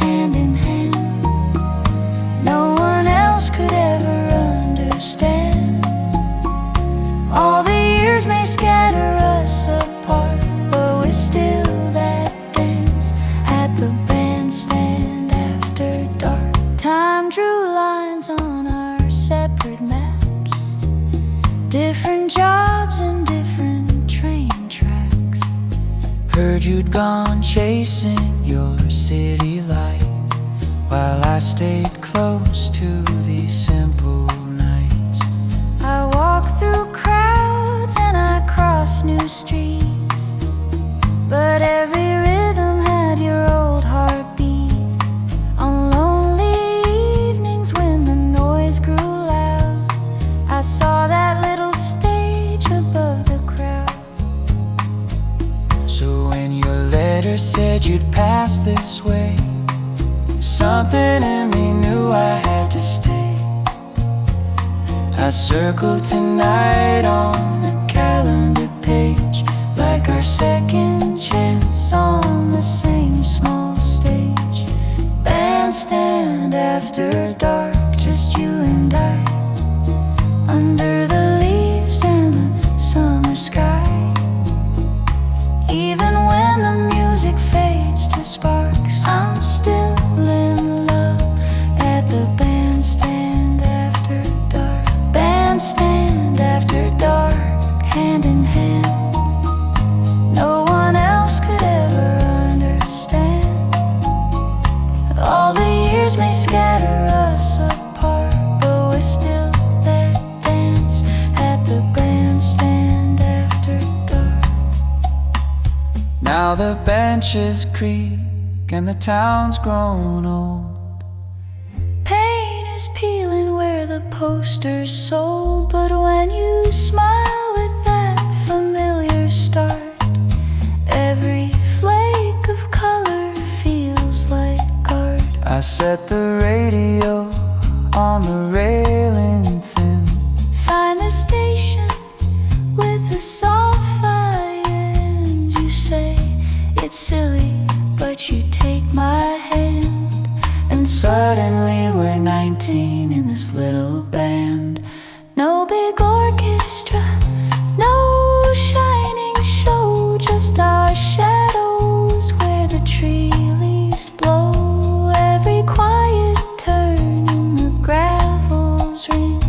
hand in hand. No one else could ever understand. All the years may scatter us apart, but we're still that dance at the bandstand after dark. Time drew lines on our separate maps, different jobs and different train tracks. Heard you'd gone chasing your city light, while I stayed close to these simple nights. I walk through crowds and I cross new streets, but every rhythm had your old heartbeat. On lonely evenings when the noise grew loud, I saw that little stage above the crowd. So when your letter said you'd pass this way, something in me knew I had to stay. I circled tonight on a calendar page, like our second chance on the same small stage. Bandstand after dark, just you and I, under the leaves and the summer sky. Even when the music fades to sparks, I'm still in love at the bandstand after dark. Bandstand after dark, hand in hand. No one else could ever understand. All the years may scatter us apart, but we're still that dance at the bandstand after dark. Now the benches creak and the town's grown old. Paint is peeling where the posters sold, but when you smile with that familiar start, every flake of color feels like art. I set the radio on the railing thin. Find the station with the soft violins. You say it's silly, but you take my hand, and suddenly we're 19 in this little band. No big orchestra, no shining show, just our shadows where the tree leaves blow. Every quiet turn in the gravel's ring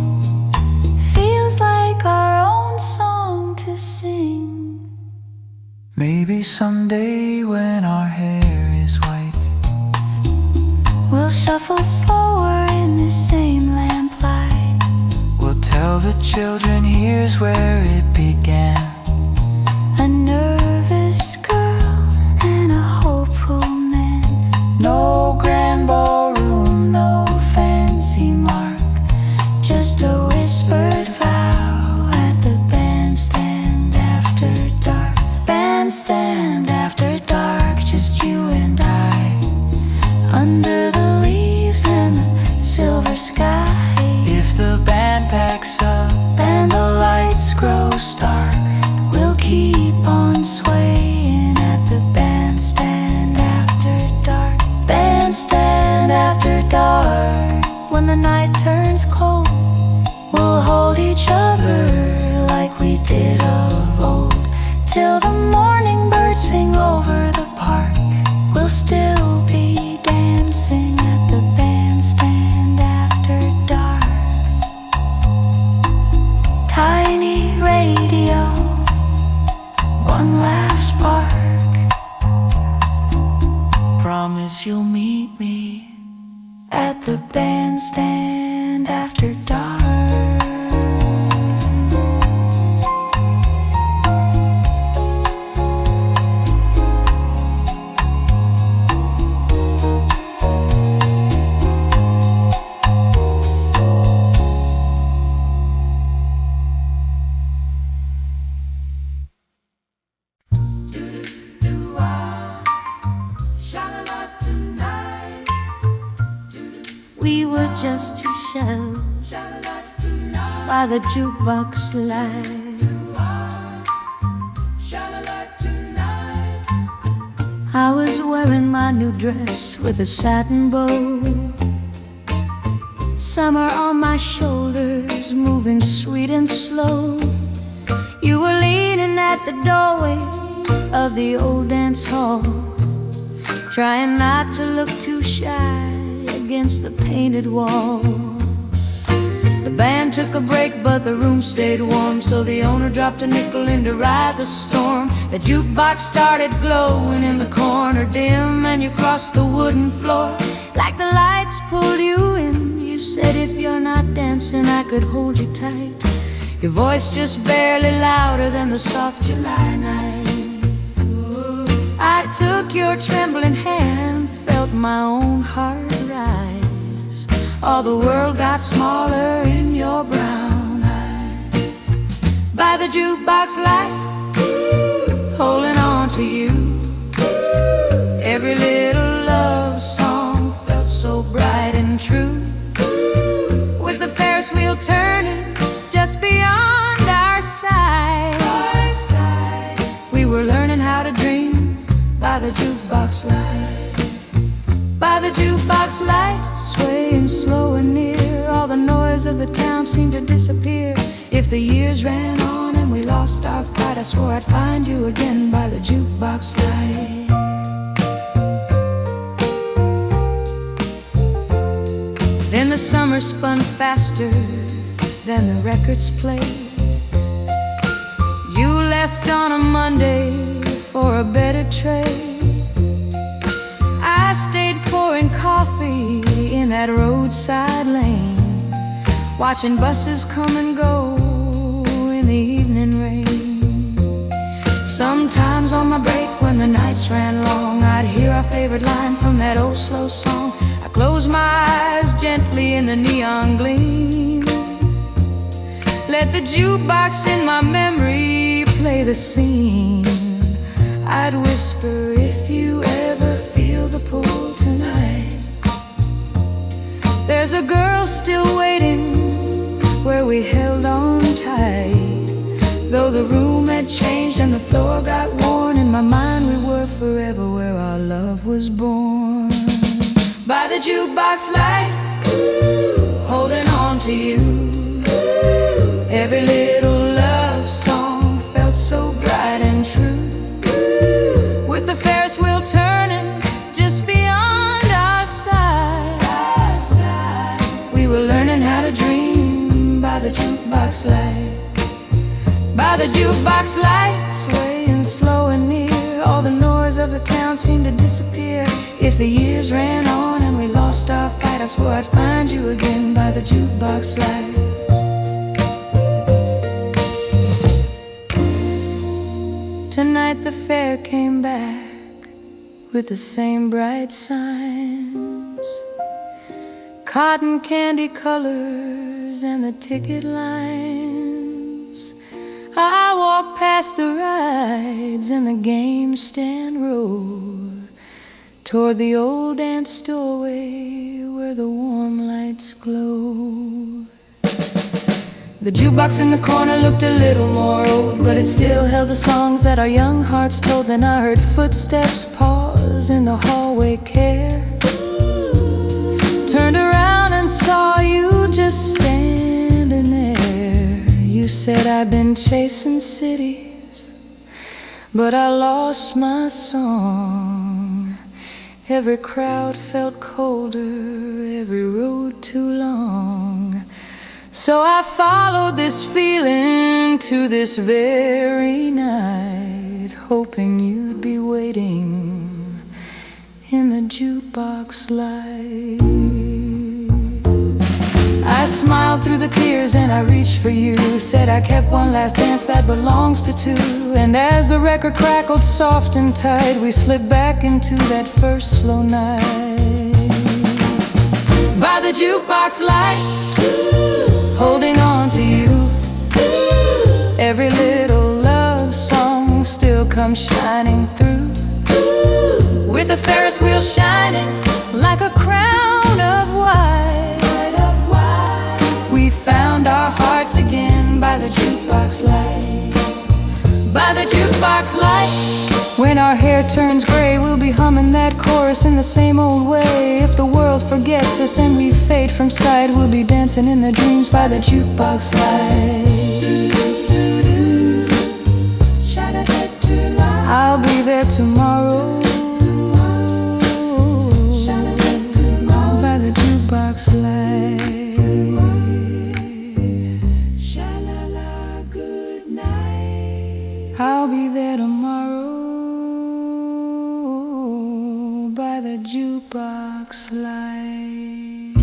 feels like our own song to sing. Maybe someday when our hair is white, we'll shuffle slower in the same lamplight. we'll tell the children here's where it began. A nervous girl and a hopeful man. No grand ballroom, no fancy mark, Just a whispered vow at the bandstand after dark. Bandstand after dark, just you and I, under the leaves and the silver sky. If the band packs up And the lights grow stark, we'll keep on swaying at the bandstand after dark. Bandstand after dark. When the night turns cold, we'll hold each other like we did of old, till the morning birds sing over the park. We'll still be dancing at the bandstand after dark. Tiny radio, one last spark. promise you'll meet me At the bandstand after dark. were just too shallow by the jukebox light. I was wearing my new dress with a satin bow, summer on my shoulders, moving sweet and slow. You were leaning at the doorway of the old dance hall, trying not to look too shy against the painted wall. The band took a break, but the room stayed warm, so the owner dropped a nickel in to ride the storm. The jukebox started glowing in the corner dim, and you crossed the wooden floor like the lights pulled you in. You said if you're not dancing, I could hold you tight, your voice just barely louder than the soft July night. I took your trembling hand, felt my own heart rise. All the world got smaller in your brown eyes. By the jukebox light, holding on to you, every little love song felt so bright and true. With the Ferris wheel turning just beyond our sight, we were learning how to dream by the jukebox light. By the jukebox light, swaying slow and near, all the noise of the town seemed to disappear. If the years ran on and we lost our fight, I swore I'd find you again by the jukebox light. Then the summer spun faster than the records played. You left on a Monday for a better trade. I stayed pouring coffee in that roadside lane, watching buses come and go in the evening rain. Sometimes on my break when the nights ran long, I'd hear our favorite line from that old slow song. I closed my eyes gently in the neon gleam, let the jukebox in my memory play the scene. I'd whisper, if you ever feel the pull tonight, there's a girl still waiting where we held on tight. Though the room had changed and the floor got worn, in my mind we were forever where our love was born. By the jukebox light, holding on to you, every little love song felt so bright and true. With the Ferris wheel turning just beyond our sight, we were learning how to dream by the jukebox light. By the jukebox light, swaying slow and near, all the noise of the town seemed to disappear. If the years ran on and we lost our fight, I swore I'd find you again by the jukebox light. Tonight the fair came back with the same bright signs, cotton candy colors and the ticket lines. I walked past the rides and the game stand roar, toward the old dance doorway where the warm lights glow. The jukebox in the corner looked a little more old, but it still held the songs that our young hearts told. Then I heard footsteps pause in the hallway care, turned around and saw you just standing there. You said, I've been chasing cities, but I lost my song. Every crowd felt colder, every road too long. So I followed this feeling to this very night, hoping you'd be waiting in the jukebox light. I smiled through the tears and I reached for you, said I kept one last dance that belongs to two. And as the record crackled soft and tight, we slipped back into that first slow night. By the jukebox light, holding on to you, every little love song still comes shining through, with the Ferris wheel shining like a crown of white. jukebox light. When our hair turns gray, we'll be humming that chorus in the same old way. If the world forgets us and we fade from sight, we'll be dancing in their dreams by the jukebox light. I'll be there tomorrow by the jukebox light. I'll be there tomorrow by the jukebox light.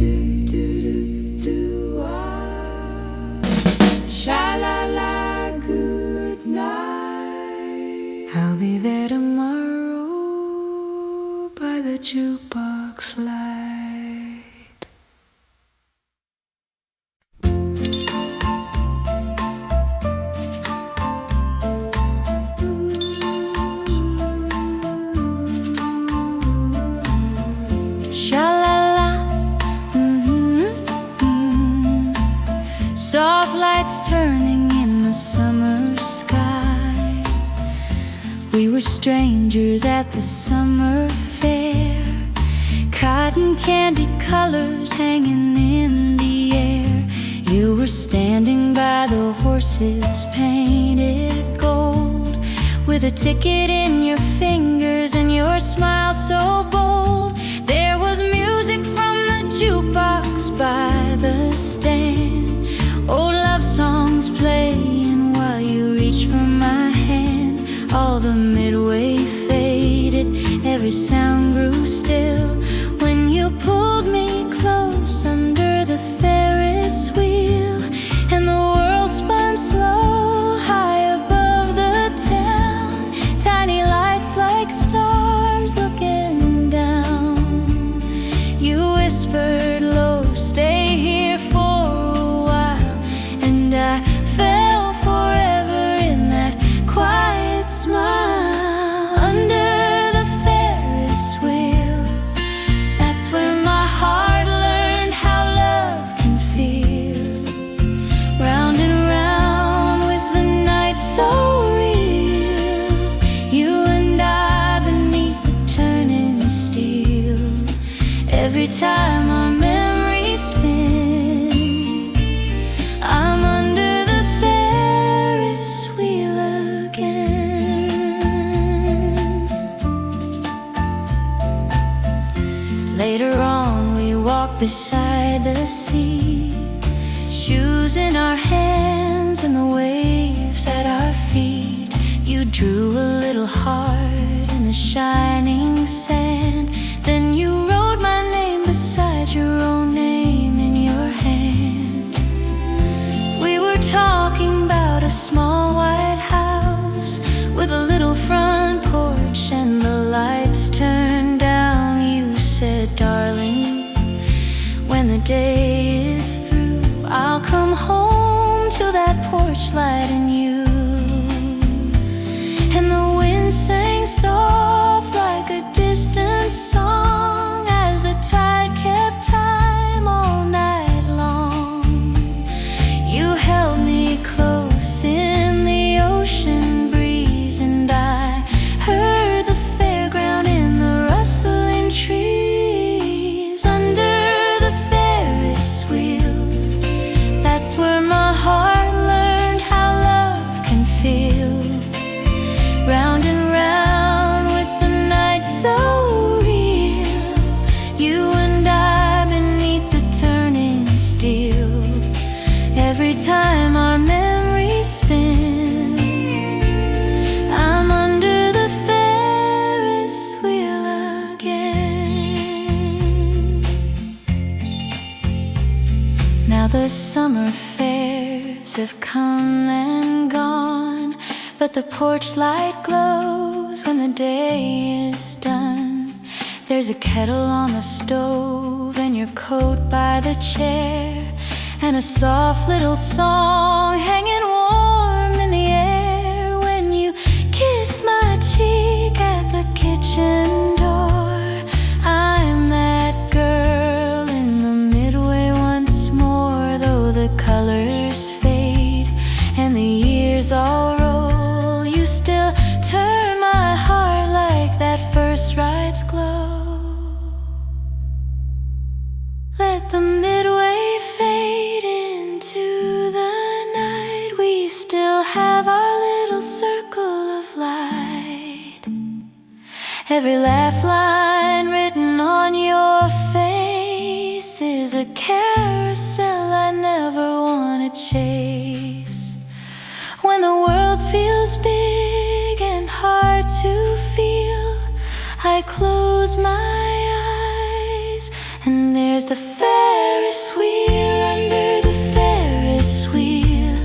Sha-la-la, good night. I'll be there tomorrow by the jukebox light. Soft lights turning in the summer sky. We were strangers at the summer fair. Cotton candy colors hanging in the air. You were standing by the horses painted gold, with a ticket in your fingers and your smile so bold. There was music from the jukebox by the stand. Old love songs playing while you reached for my hand. All the midway faded, every sound grew still when you pulled me close under the Ferris wheel. And the world spun slow high above the town. Tiny lights like stars looking down. You whispered low, stay here for I fell forever in that quiet smile. Under the Ferris wheel, that's where my heart learned how love can feel. Round and round with the night so real, you and I beneath the turning steel. Every time our memories spin, I'm under the Ferris wheel again. Later on we walked beside the sea, shoes in our hands and the waves at our feet. You drew a little heart in the shining sand. Then you wrote my name beside your own name in your hand. We were talking about a small white house with a little front porch and the lights turned down. You said, darling, when the day is through, I'll come home to that porch light and you. And the wind sang soft like a distant song as the tide kept time all night long. You held me close in the ocean breeze, and I heard the fairground in the rustling trees. Under the Ferris wheel, that's where my heart learned how love can feel. Round and round with the night so real, you and I beneath the turning steel. Every time our memories spin, I'm under the Ferris wheel again. Now the summer fairs have come and gone, but the porch light glows when the day is done. There's a kettle on the stove and your coat by the chair, and a soft little song hanging warm in the air when you kiss my cheek at the kitchen door. I'm that girl in the midway once more, though the colors fade and the years all roll. You still the midway fade into the night, we still have our little circle of light. Every laugh line written on your face is a carousel I never want to chase. When the world feels big and hard to feel, I close my eyes and there's the Ferris wheel. Under the Ferris wheel,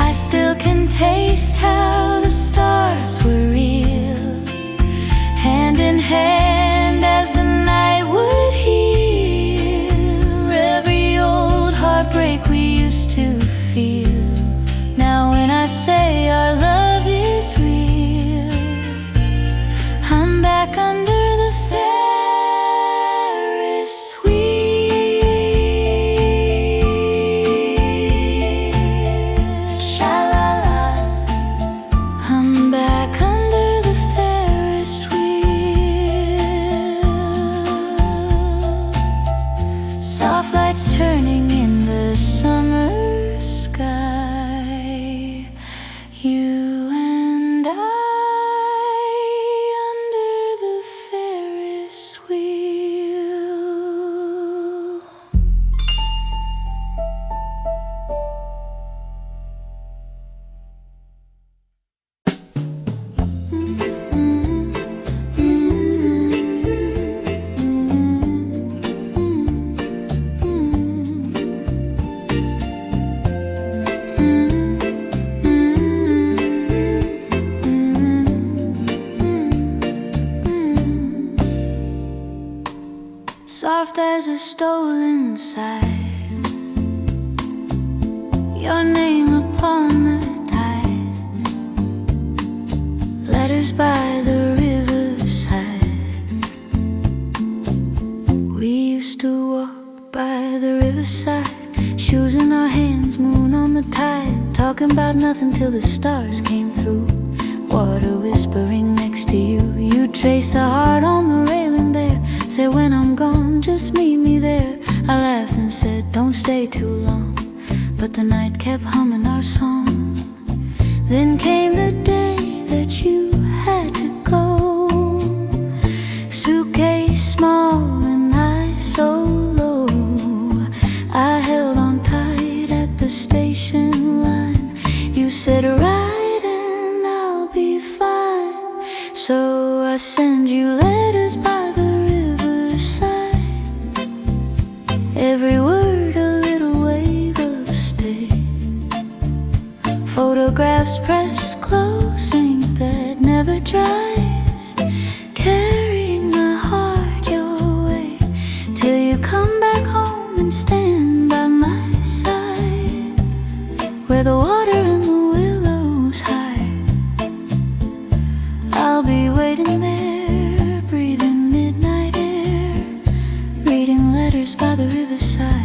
I still can taste how the stars were real. Hand in hand as the night would heal every old heartbreak we used to feel. Now when I say our love is real, I'm back under the Ferris wheel. Sha-la-la, I'm back under the Ferris wheel. Soft lights turning in the summer sky, you and I under the Ferris wheel. Soft as a stolen sigh, your name upon the tide. Letters by the riverside, we used to walk by the riverside, shoes in our hands, moon on the tide, talking about nothing till the stars came through. Water whispering next to you, you trace a heart on the railing there. Say when I'm gone, just meet me there. I laughed and said don't stay too long, but the night kept humming our song. Then came the day that you had to go. Suitcase small and I so low, I held on tight at the station line. You said right and I'll be fine. So I send you letters by the riverside, every word a little wave of stay. Photographs pressed close, ink that never dries, carrying my heart your way till you come back home and stand by my side, where the water and the willows hide. I'll be waiting there, breathing midnight air, reading letters by the riverside.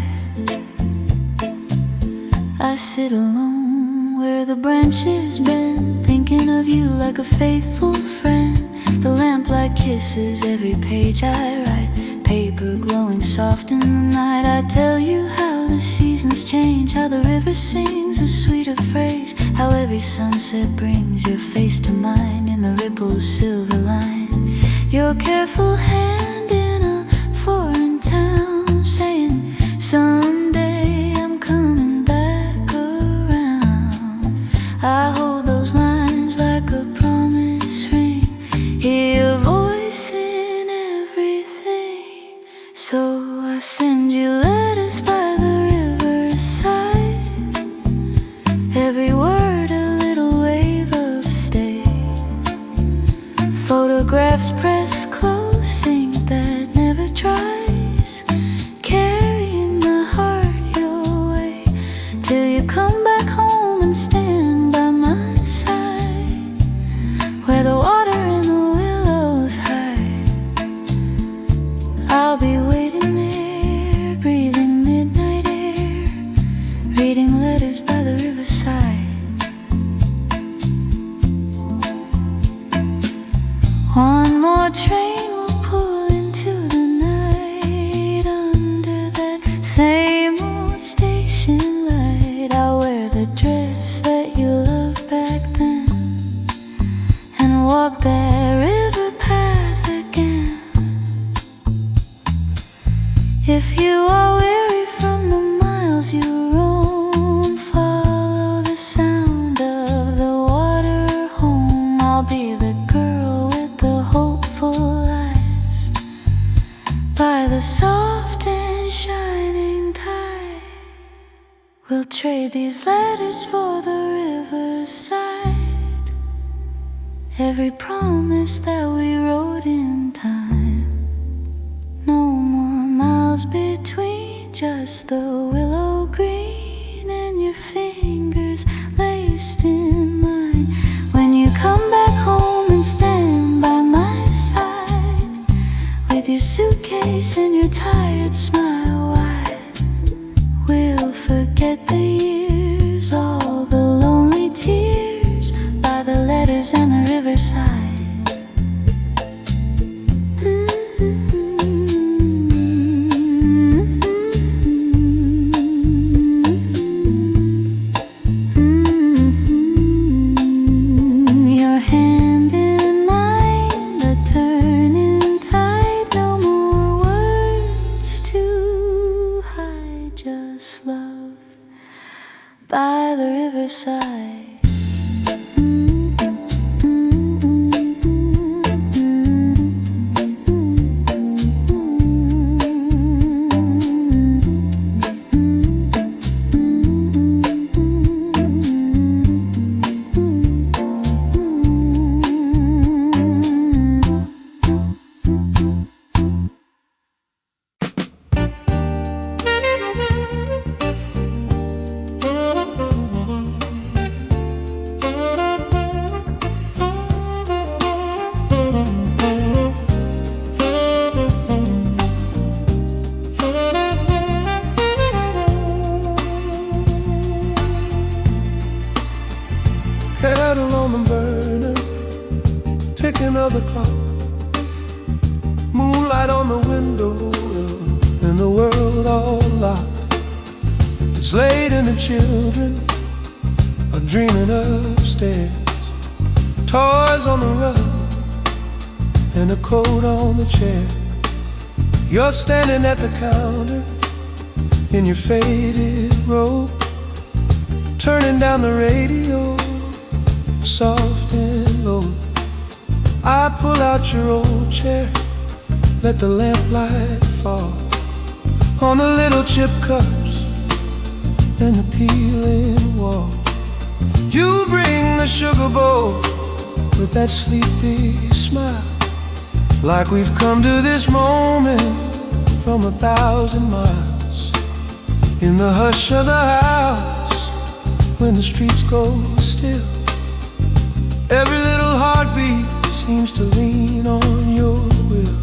I sit alone where the branches bend, thinking of you like a faithful friend. The lamplight kisses every page I write, paper glowing soft in the night. I tell you how the seasons change, how the river sings a sweeter phrase, how every sunset brings your face to mine in the ripple's silver line. Your careful hand in a foreign town, saying someday I'm coming back around. I hold those lines like a promise ring, hear your voice in everything. So I send you letters by the riverside, every word a little wave of stay. Photographs pressed close, ink that We'll trade these letters for the riverside, every promise that we wrote in time. No more miles between, just the willow green and your fingers laced in mine. When you come back home and stand by my side, with your suitcase and your tired smile wide, we'll forget the years, all the lonely tears, by the letters and the riverside. Your hand in mine, the turning tide, no more words to hide, just love by the riverside. Kettle on the burner, ticking of the clock, moonlight on the window, and the world all locked. It's late and the children are dreaming upstairs, toys on the rug and a coat on the chair. You're standing at the counter in your faded robe, turning down the radio soft and low. I pull out your old chair, let the lamplight fall on the little chip cups and the peeling wall. You bring the sugar bowl with that sleepy smile, like we've come to this moment from 1,000 miles. In the hush of the house, when the streets go still, every little heartbeat seems to lean on your will.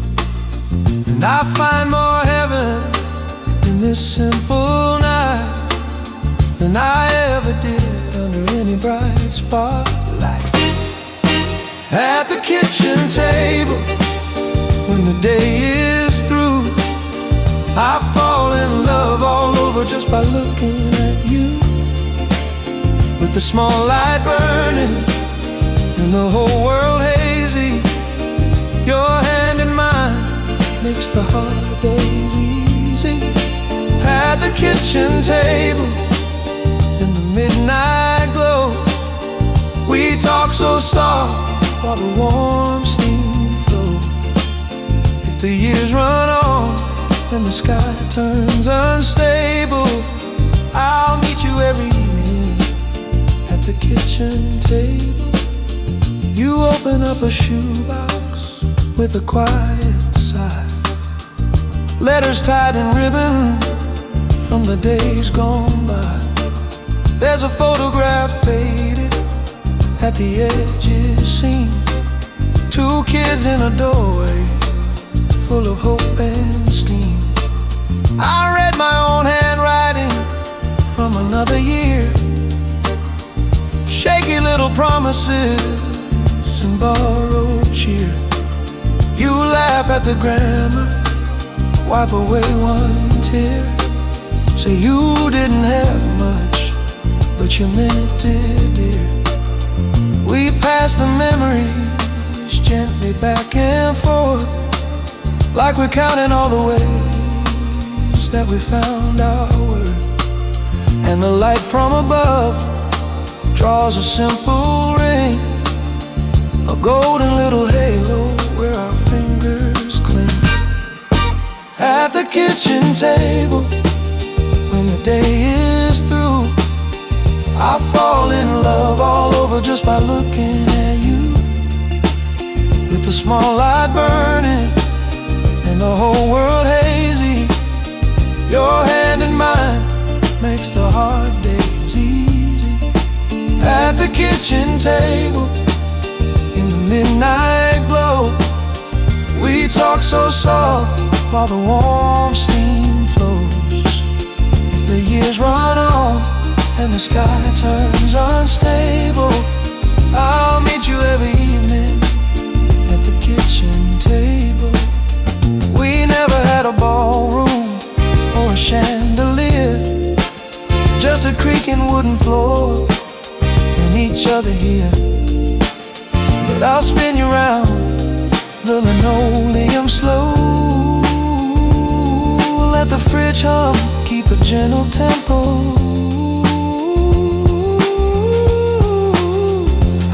And I find more heaven in this simple night than I ever did under any bright spotlight. At the kitchen table, when the day is through, I fall in love all over just by looking at you. With the small light burning and the whole world hazy, your hand in mine makes the hard days easy. At the kitchen table, in the midnight glow, we talk so soft while the warm steam flows. If the years run on and the sky turns unstable, I'll meet you every evening at the kitchen table. You open up a shoebox with a quiet sigh, letters tied in ribbon from the days gone by. There's a photograph faded at the edges seen, two kids in a doorway full of hope and steam. I read my own handwriting from another year, shaky little promises and borrowed cheer. You laugh at the grammar, wipe away one tear, say you didn't have much, but you meant it, dear. We pass the memories gently back and forth, like we're counting all the ways that we found our worth. And the light from above draws a simple ring, a golden little halo where our fingers cling. At the kitchen table, when the day is through, I fall in love all over just by looking at you. With the small light burning and the whole world hazy, your hand in mine makes the hard days easy. At the kitchen table in the midnight glow, we talk so soft while the warm steam flows. If the years run on and the sky turns unstable, I'll meet you every evening at the kitchen table. We never had a ballroom or a chandelier, just a creaking wooden floor and each other here. But I'll spin you round the linoleum slow. Let the fridge hum, keep a gentle tempo.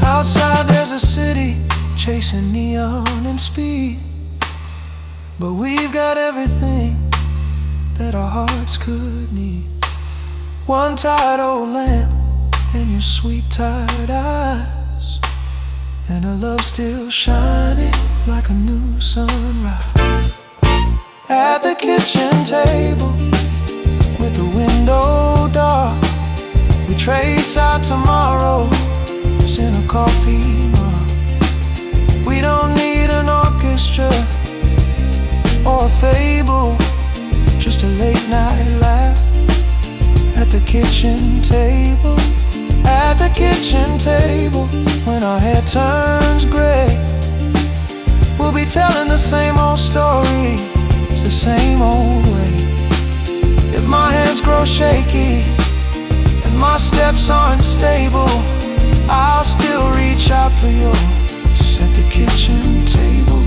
Outside there's a city chasing neon and speed, but we've got everything that our hearts could need. One tired old lamp and your sweet tired eyes, and a love still shining like a new sunrise. At the kitchen table with the window dark, we trace our tomorrows in a coffee mug. We don't need an orchestra or a fable, just a late night laugh at the kitchen table. At the kitchen table, when our hair turns gray, we'll be telling the same old story, it's the same old way. If my hands grow shaky and my steps aren't stable, I'll still reach out for yours at the kitchen table.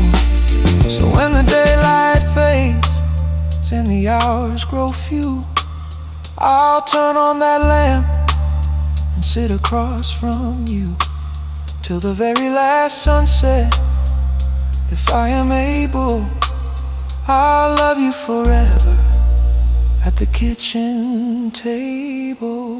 So when the daylight fades and the hours grow few, I'll turn on that lamp and sit across from you till the very last sunset. If I am able, I'll love you forever at the kitchen table.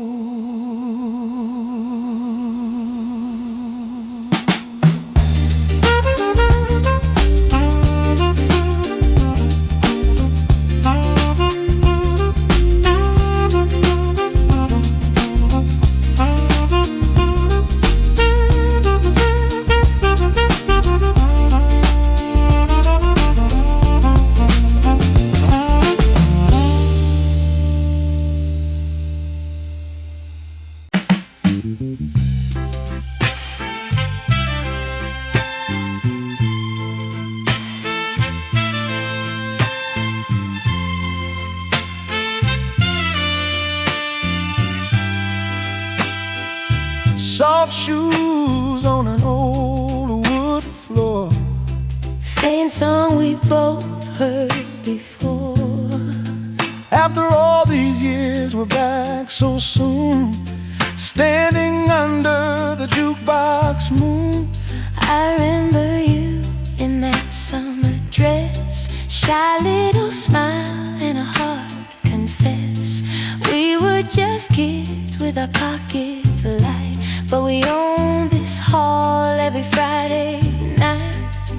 Soft shoes on an old wood floor, Faint song we both heard before. after all these years we're back so soon, standing under the jukebox moon. I remember you in that summer dress, shy little smile and a heart confess. We were just kids with our pockets light, but we owned this hall every Friday night.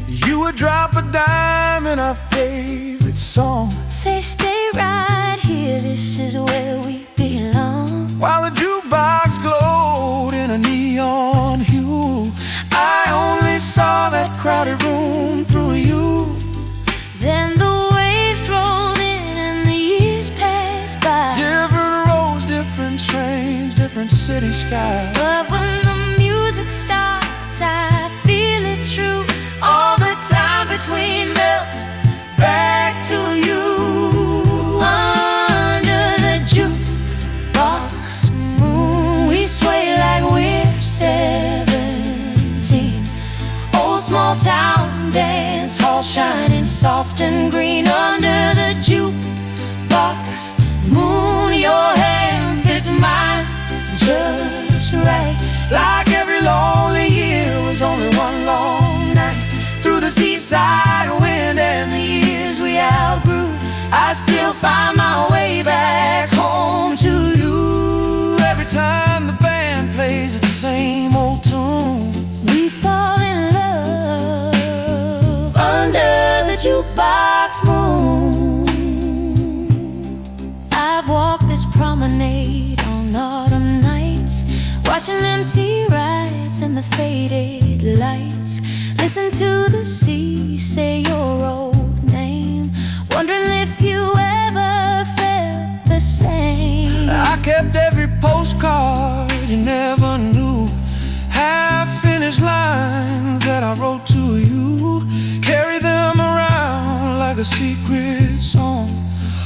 You would drop a dime in our favorite song, Say stay right here, this is where we belong. while the jukebox glowed in a neon hue. I only saw that crowded room through you. Then the waves rolled in and the years passed by. Different roads, different trains, different city skies. But when the music starts, I feel it true. All the time between melts back to you. Under the jukebox moon, we sway like we're 17. Old small town dance hall shining soft and green. Under the jukebox moon, your hand fits mine just right. Like every lonely year was only one long night. Through the seaside wind and the years we outgrew, I still find my way back home to you. Every time the band promenade on autumn nights, watching empty rides and the faded lights. Listen to the sea say your old name, wondering if you ever felt the same. I kept every postcard you never knew, half-finished lines that I wrote to you. Carry them around like a secret song,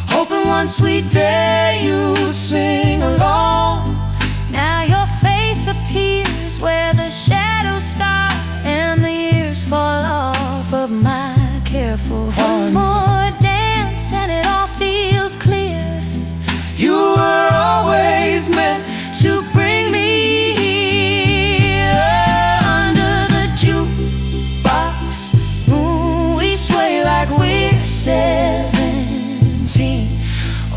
hoping one sweet day you'd sing along. Now your face appears where the shadows start and the years fall off of my careful heart. One more dance and it all feels clear. You were always meant To bring me here under the jukebox moon. We sway like we're 17.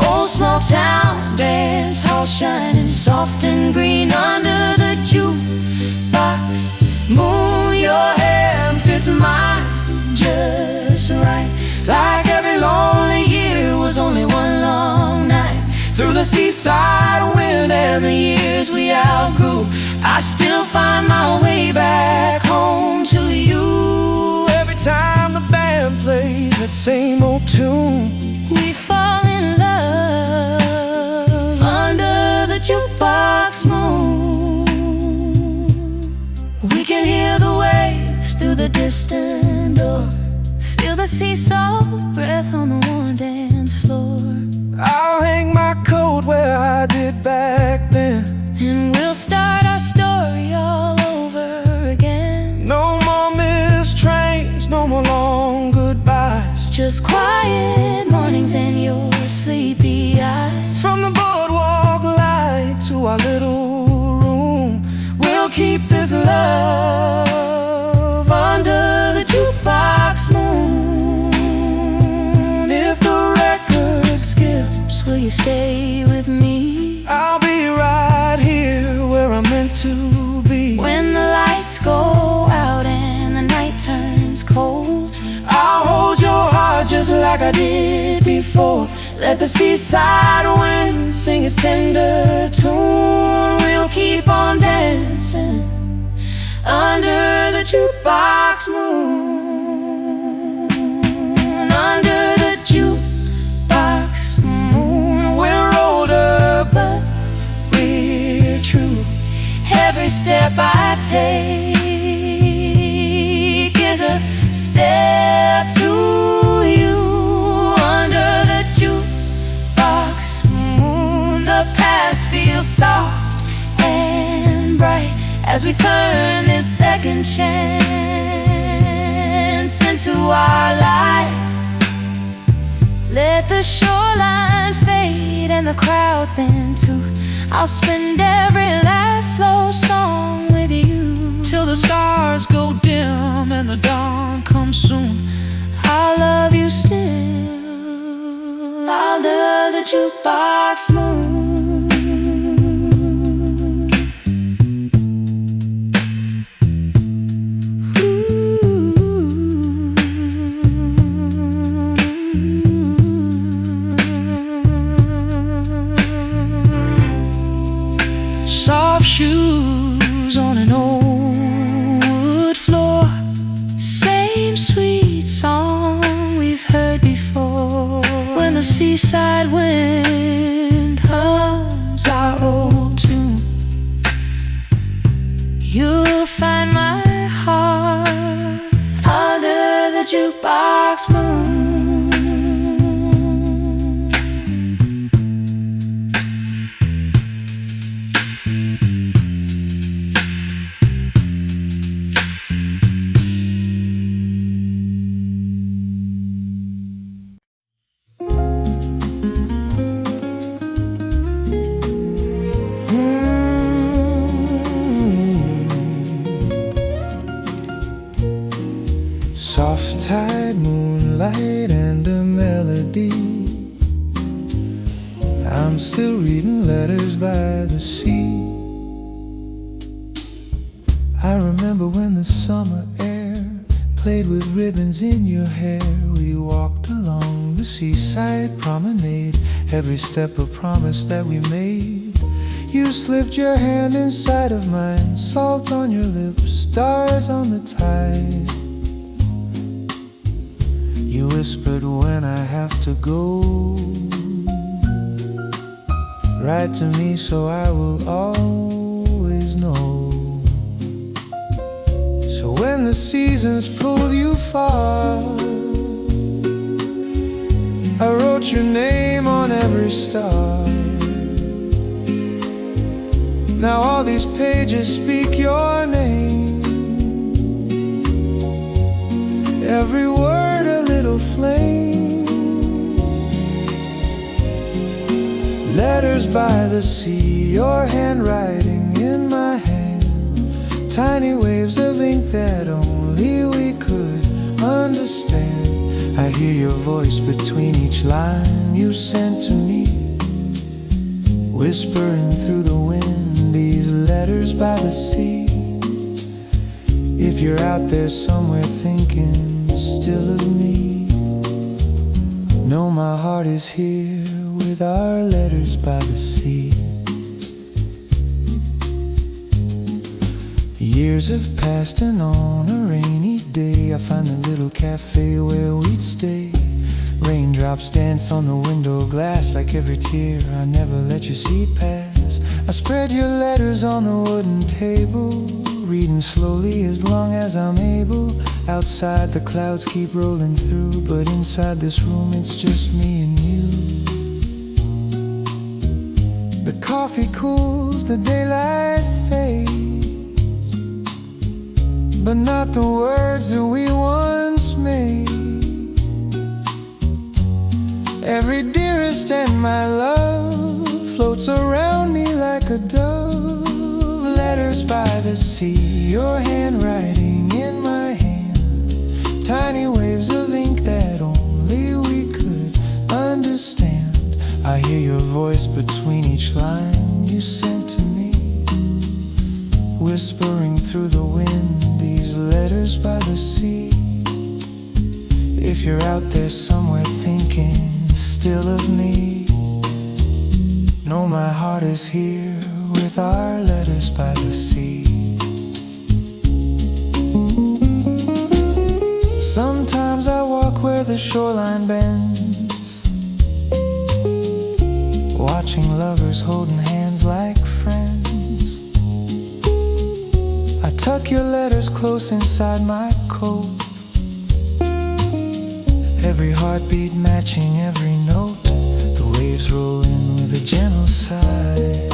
Old small town dance hall shining soft and green under the jukebox moon. Your hand fits mine just right, like every lonely year was only one long night. Through the seaside wind and the years we outgrew, I still find my way back home to you. every time the band plays that same old tune. We fall in love under the jukebox moon. We can hear the waves through the distant door, feel the sea salt breath on the warm dance floor. I'll hang my coat where I did back then, And we'll start our story all over again. no more missed trains, no more long goodbyes. Just quiet mornings and your sleepy eyes. From the boardwalk light to our little room, We'll keep this love under the jukebox moon. If the record skips, will you stay with me? I'll be right here where I'm meant to be. When the lights go out and the night turns cold, I'll hold your heart just like I did before. let the seaside wind sing its tender tune. We'll keep on dancing under the jukebox moon. Under the jukebox moon. We're older but we're true. Every step I take is a step to you. Under the jukebox moon, the past feels soft and bright as we turn this second chance into our life. Let the shoreline fade and the crowd thin too. I'll spend every last slow song with you Till the stars go dim and the dawn comes soon. I'll love you still under the jukebox moon. Soft shoes on an old wood floor, Same sweet song we've heard before. When the seaside wind hums our old tune, you'll find my heart under the jukebox moon. Soft tide, moonlight, and a melody. I'm still reading letters by the sea. I remember when the summer air played with ribbons in your hair. We walked along the seaside promenade, every step a promise that we made. You slipped your hand inside of mine, salt on your lips, stars on the tide. You whispered when I have to go, write to me so I will always know. So when the seasons pull you far, I wrote your name on every star. Now all these pages speak your name, every word a little flame. Letters by the sea, your handwriting in my hand, tiny waves of ink that only we could understand. I hear your voice between each line you sent to me, whispering through the wind, these letters by the sea. If you're out there somewhere thinking still of me, know my heart is here with our letters by the sea. Years have passed and on a rainy day I find the little cafe where we'd stay. Raindrops dance on the window glass like every tear I never let you see pass. I spread your letters on the wooden table, reading slowly as long as I'm able. Outside the clouds keep rolling through, but inside this room it's just me and you. The coffee cools, the daylight fades, but not the words that we once made. Every dearest and my love floats around me like a dove. Letters by the sea, your handwriting in my hand, tiny waves of ink that only we could understand. I hear your voice between each line you sent to me, whispering through the wind, these letters by the sea. If you're out there somewhere thinking still of me, know my heart is here with our letters by the sea. Sometimes I walk where the shoreline bends, watching lovers holding hands like friends. I tuck your letters close inside my coat, every heartbeat matching every note. The waves roll in with a gentle sigh,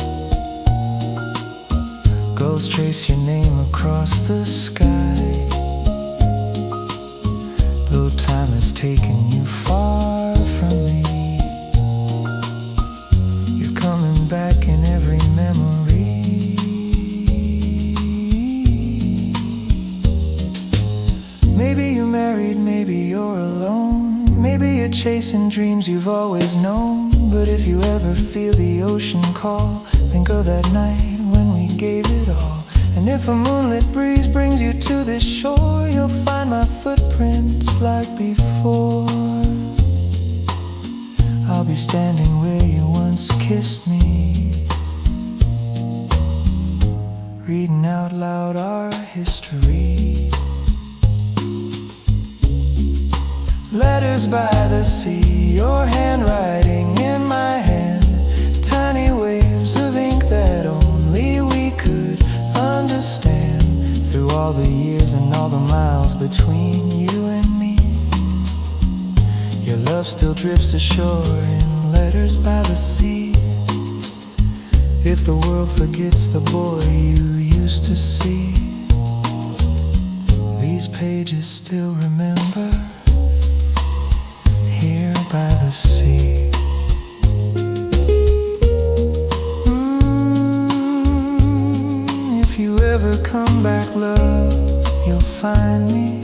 gulls trace your name across the sky. Though time has taken you far from me, you're coming back in every memory. Maybe you're married, maybe you're alone, maybe you're chasing dreams you've always known. But if you ever feel the ocean call, think of that night when we gave it all. And if a moonlit breeze brings you to this shore, you'll find my footprints like before. I'll be standing where you once kissed me, reading out loud our history. Letters by the sea, your handwriting in my hand, tiny waves of ink that only we could understand. Through all the years and all the miles between you and me, your love still drifts ashore in letters by the sea. If the world forgets the boy you used to see, these pages still remember, here by the sea. If you ever come back, love, you'll find me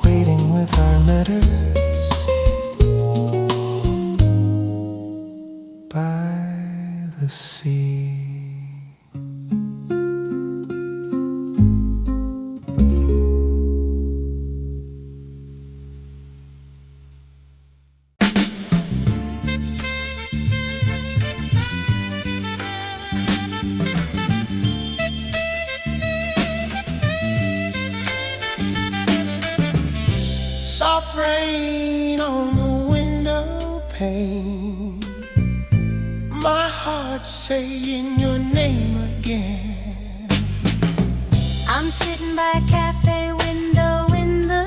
waiting with our letters by the sea. rain on the window pane, my heart saying your name again. I'm sitting by a cafe window in the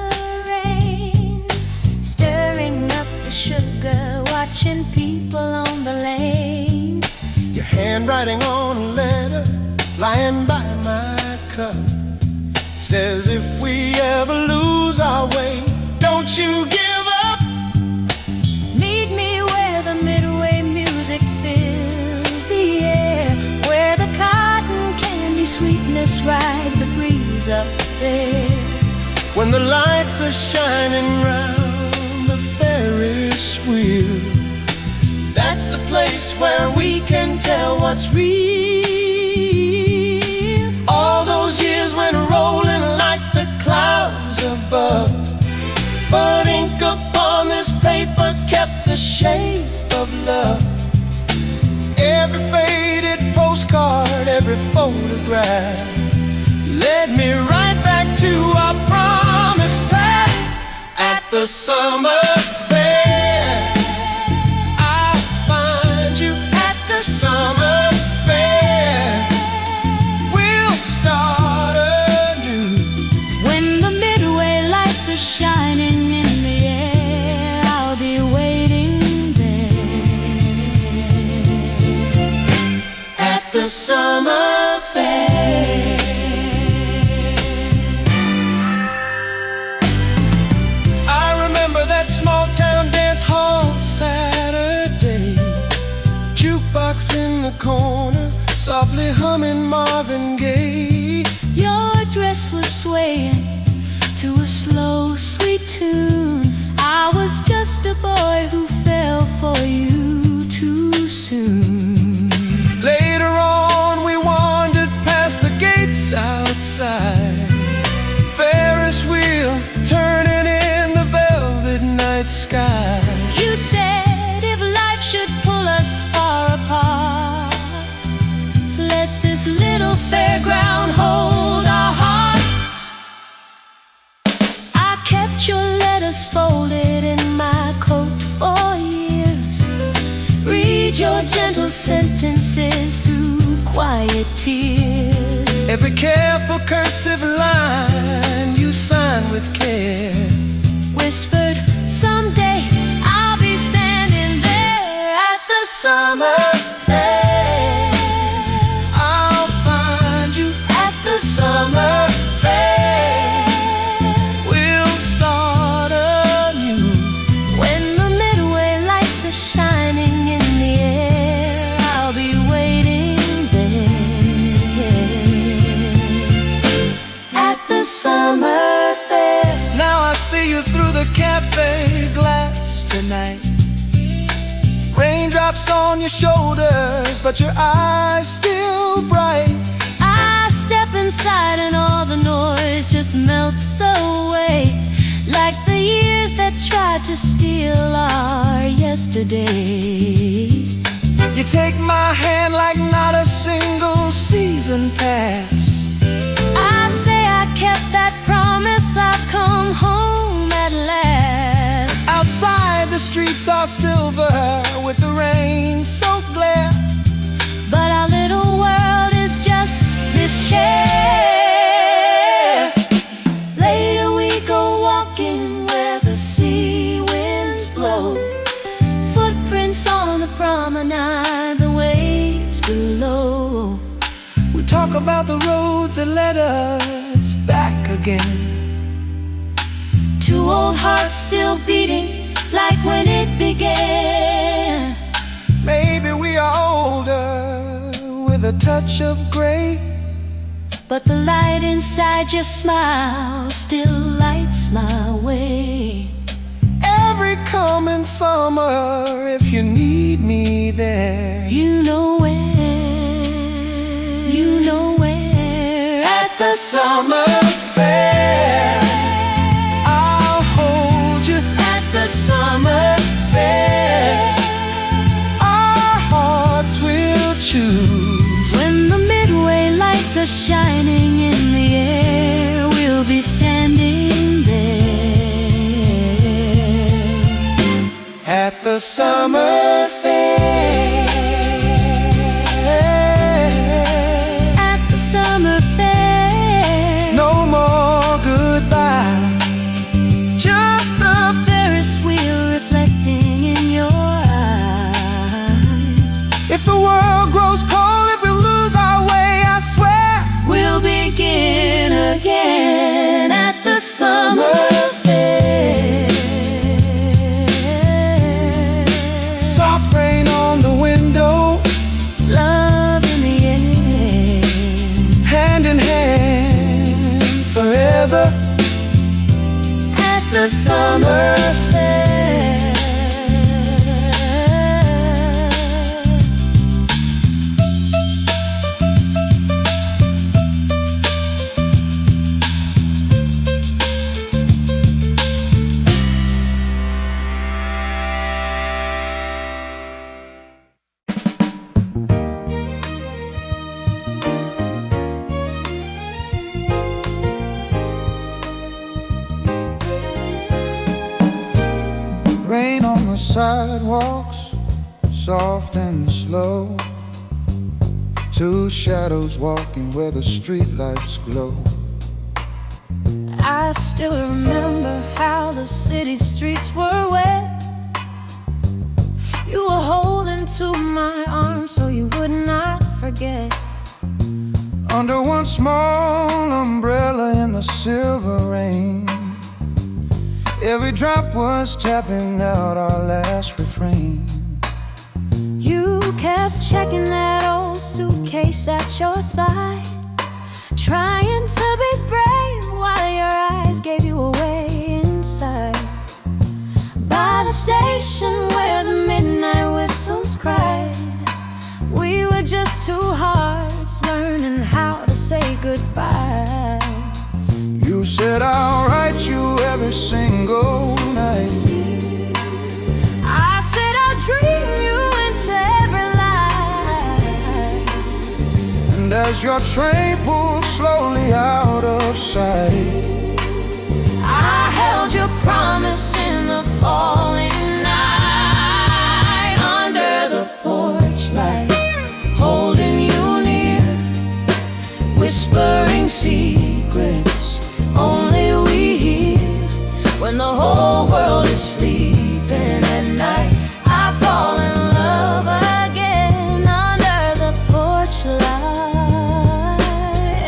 rain, stirring up the sugar, watching people on the lane. Your handwriting on a letter lying by my cup says if we ever lose our way, don't you give up. Meet me where the midway music fills the air, where the cotton candy sweetness rides the breeze up there. When the lights are shining round the Ferris wheel, that's the place where we can tell what's real. All those years went rolling like the clouds above, but ink upon this paper kept the shape of love. Every faded postcard, every photograph led me right back to our promised path at the summer fair. I'll find you at the summer fair. We'll start anew. When the midway lights are shining in the air, I'll be waiting there at the summer fair. I remember that small town dance hall Saturday, jukebox in the corner, softly humming Marvin Gaye. Your dress was swaying to a slow, sweet tune. I was just a boy who fell for you too soon. Later on we wandered past the gates outside, Ferris wheel turning in the velvet night sky. You said if life should pull us far apart, let this little fairground hold our hearts. I kept your letters folded in my coat for years, read your gentle sentences through quiet tears. Every careful cursive line you signed with care, Whispered, someday I'll be standing there at the summer fair. I'll find you At the summer fair. we'll start anew. When the midway lights are shining in the air, I'll be waiting there at the summer fair. Now I see you through the cafe glass tonight. Raindrops on your shoulders, but your eyes still bright. I step inside and all the noise just melts away, like the years that tried to steal our yesterday. You take my hand like not a single season passed. I say I kept that promise, I've come home at last. Outside the streets are silver with the rain soaked glare, But our little world is just this chair. Later we go walking where the sea winds blow, footprints on the promenade, the waves below. we talk about the roads that led us back again. Two old hearts still beating like when it began. Maybe we are older with a touch of gray, But the light inside your smile still lights my way. every coming summer if you need me there. You know where, you know where. At the Summer fair, I'll hold you at the summer fair. Our hearts will choose. when the midway lights are shining in the air, we'll be standing there If the world grows cold, if we lose our way, I swear we'll begin again at the summer fair. Soft rain on the window, Love in the air. hand in hand forever At the summer fair. Rain on the sidewalks, soft and slow. Two shadows walking where the streetlights glow. I still remember how the city streets were wet. You were holding to my arm so you would not forget. Under one small umbrella in the silver rain, every drop was tapping out our last refrain. You kept checking that old suitcase at your side, trying to be brave while your eyes gave you away inside. By the station where the midnight whistles cried, we were just two hearts learning how to say goodbye. You said I'll write you every single night. I said I'll dream you into every light. And as your train pulled slowly out of sight, I held your promise in the falling night. Under the porch light, holding you near, whispering secrets only we hear. When the whole world is sleeping at night, I fall in love again under the porch light.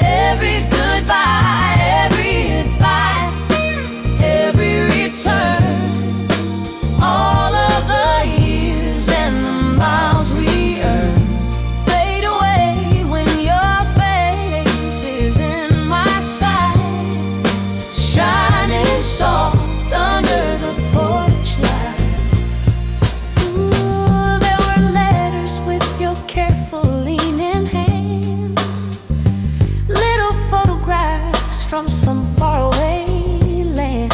Every goodbye, every goodbye, every return, all of the years and the miles we earn fade away when your face is in my sight, shining soft under the porch light. Ooh, there were letters with your careful leaning hand, little photographs from some faraway land.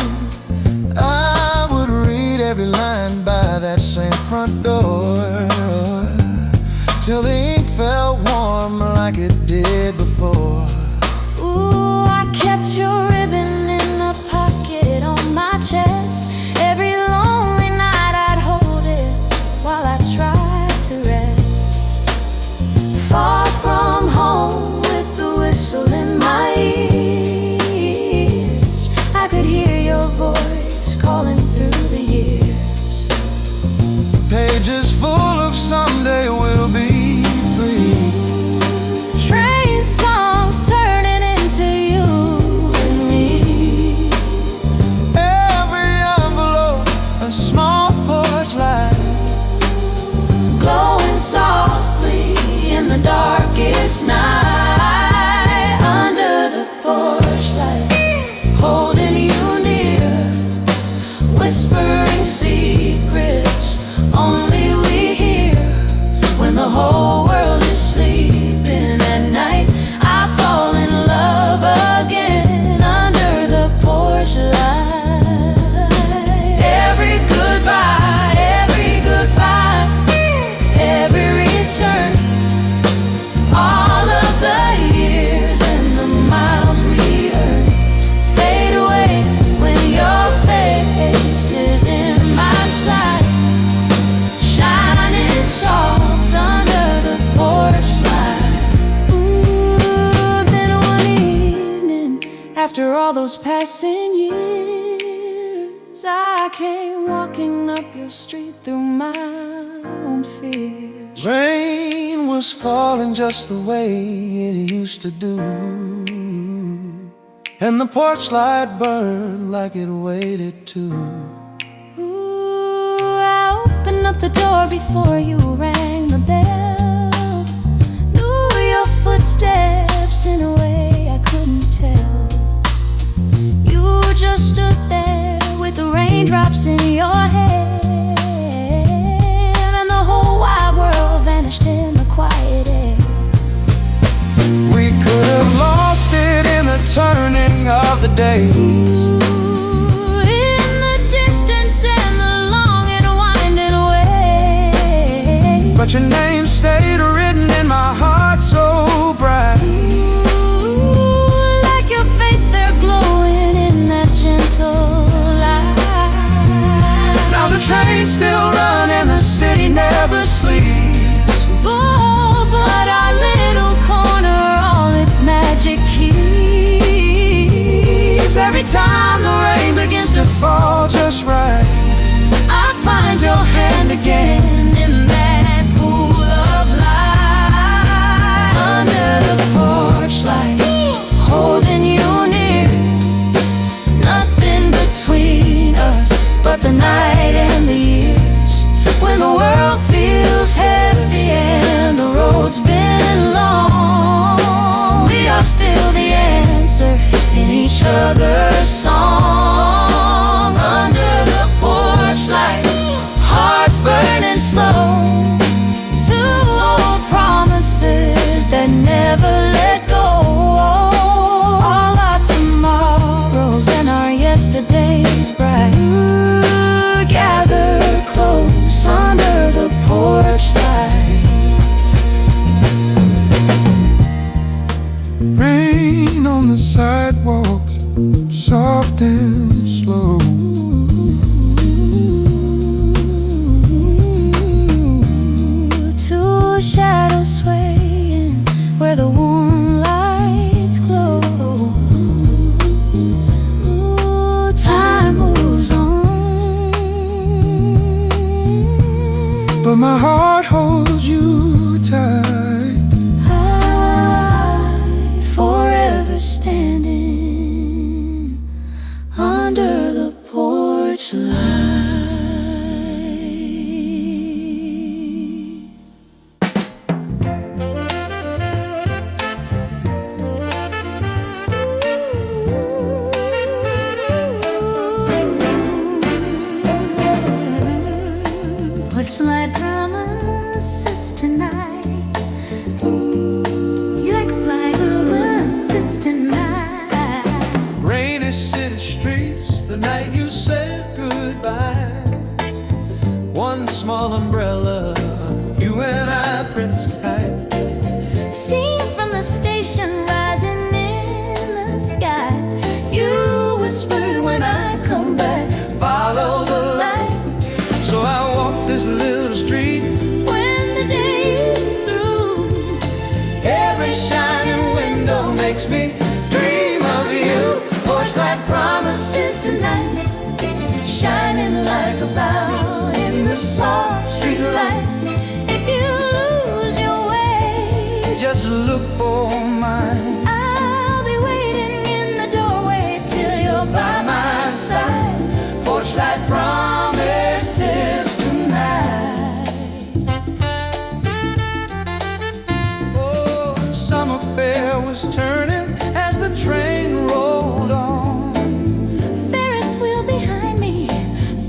I would read every line by that same front door, till the ink felt warm like it did before. Ooh, I kept your ribbon in a pocket on my chest. Every lonely night I'd hold it while I tried to rest. Far from home with the whistle in my ears, I could hear your voice calling through the years. Pages full of someday we'll be free. Train songs turning into you and me. Every envelope a small porch light, Glowing softly in the darkest night. Under the porch light, holding you near, whispering secrets only we hear. When the whole world is sleeping at night, I fall in love again under the porch light. Every goodbye, every return, all of the years and the miles we earn fade away when your face is in my sight, shining soft under the porch light. Ooh, then one evening, after all those passing years, I came walking up your street through my own fears. rain was falling just the way it used to do, and the porch light burned like it waited to. Ooh, I opened up the door before you rang the bell. Knew your footsteps in a way I couldn't tell. You just stood there with the raindrops in your hair, and the whole wide world vanished in the quiet air. We could have lost it in the turning of the days. Ooh, in the distance and the long and winding way. But your name stayed written in my heart so bright. Ooh, like your face there glowing in that gentle light. Now the trains still run and the city never sleeps. Oh, but our little corner, all its magic keeps. Every time the rain begins to fall just right, I find your hand again in that pool of light. Under the porch light, holding you near. Nothing between us but the night and the years. When the world feels heavy and the road's been long, we are still the answer in each other's song. Under the porch light, hearts burning slow. Two old promises that never let go. All our tomorrows and our yesterdays bright. Ooh, gather close under the porch light. rain on the sidewalks, soft and slow. Two shadows swaying where the warm lights glow. Ooh, time moves on, But my heart holds you tight. I'd forever standing under the porch light. Porch light promises tonight. Your ex-light promises tonight. Rainy city streets, the night you said goodbye. One small umbrella, you and I pressed tight. Steam from the station rising in the sky. You whispered when I come back, Follow the light. So I walk this little street. when the day is through. Every shining window makes me dream of you. Porch light promises tonight, shining like a vow in the soft street light. If you lose your way, Just look for mine. I'll be waiting in the doorway till you're by my side. Porch light promises tonight. Oh, summer fair was turning as the train rolled on. Ferris wheel behind me,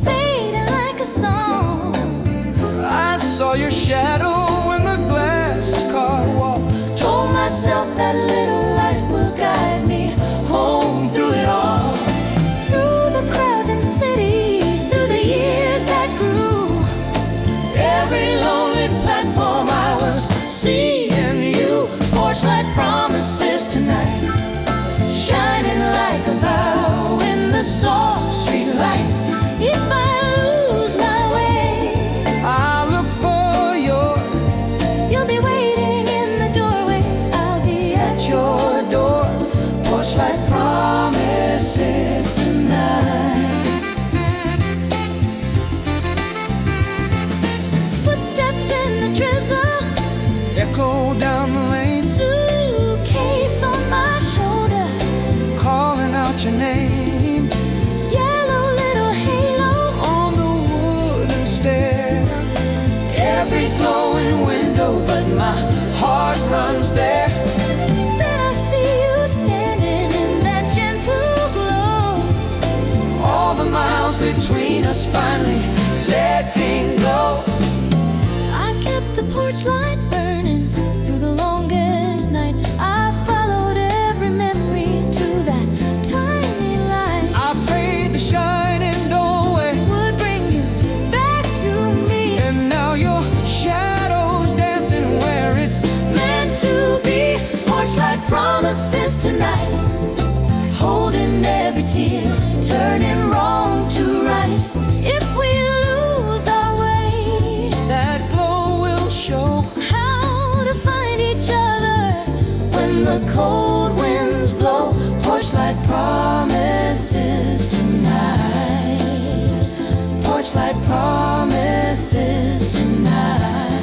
fading like a song. I saw your shadow in the glass car walk. Told myself that little light will guide me home through it all. Through the crowds and cities, through the years that grew. Every lonely platform I was seeing you. Porch light promises tonight, shining like a vow in the soft street light. If I lose my way, I'll look for yours. you'll be waiting in the doorway. I'll be at your door. Porch light promises tonight. Footsteps in the drizzle, echo down the lane, Suitcase on my shoulder, calling out your name. yellow little halo On the wooden stair, every glowing window, but my heart runs there. Then I see you standing in that gentle glow, all the miles between us finally letting go. I kept the porch light burning through the longest night. I followed every memory to that tiny light. I prayed the shining doorway, Would bring you back to me, and now your shadow's dancing where it's meant to be. Porch light promises tonight, holding every tear, turning wrong to right. If we lose our way, that glow will show. how to find each other when the cold winds blow. Porch light promises tonight. Porch light promises tonight.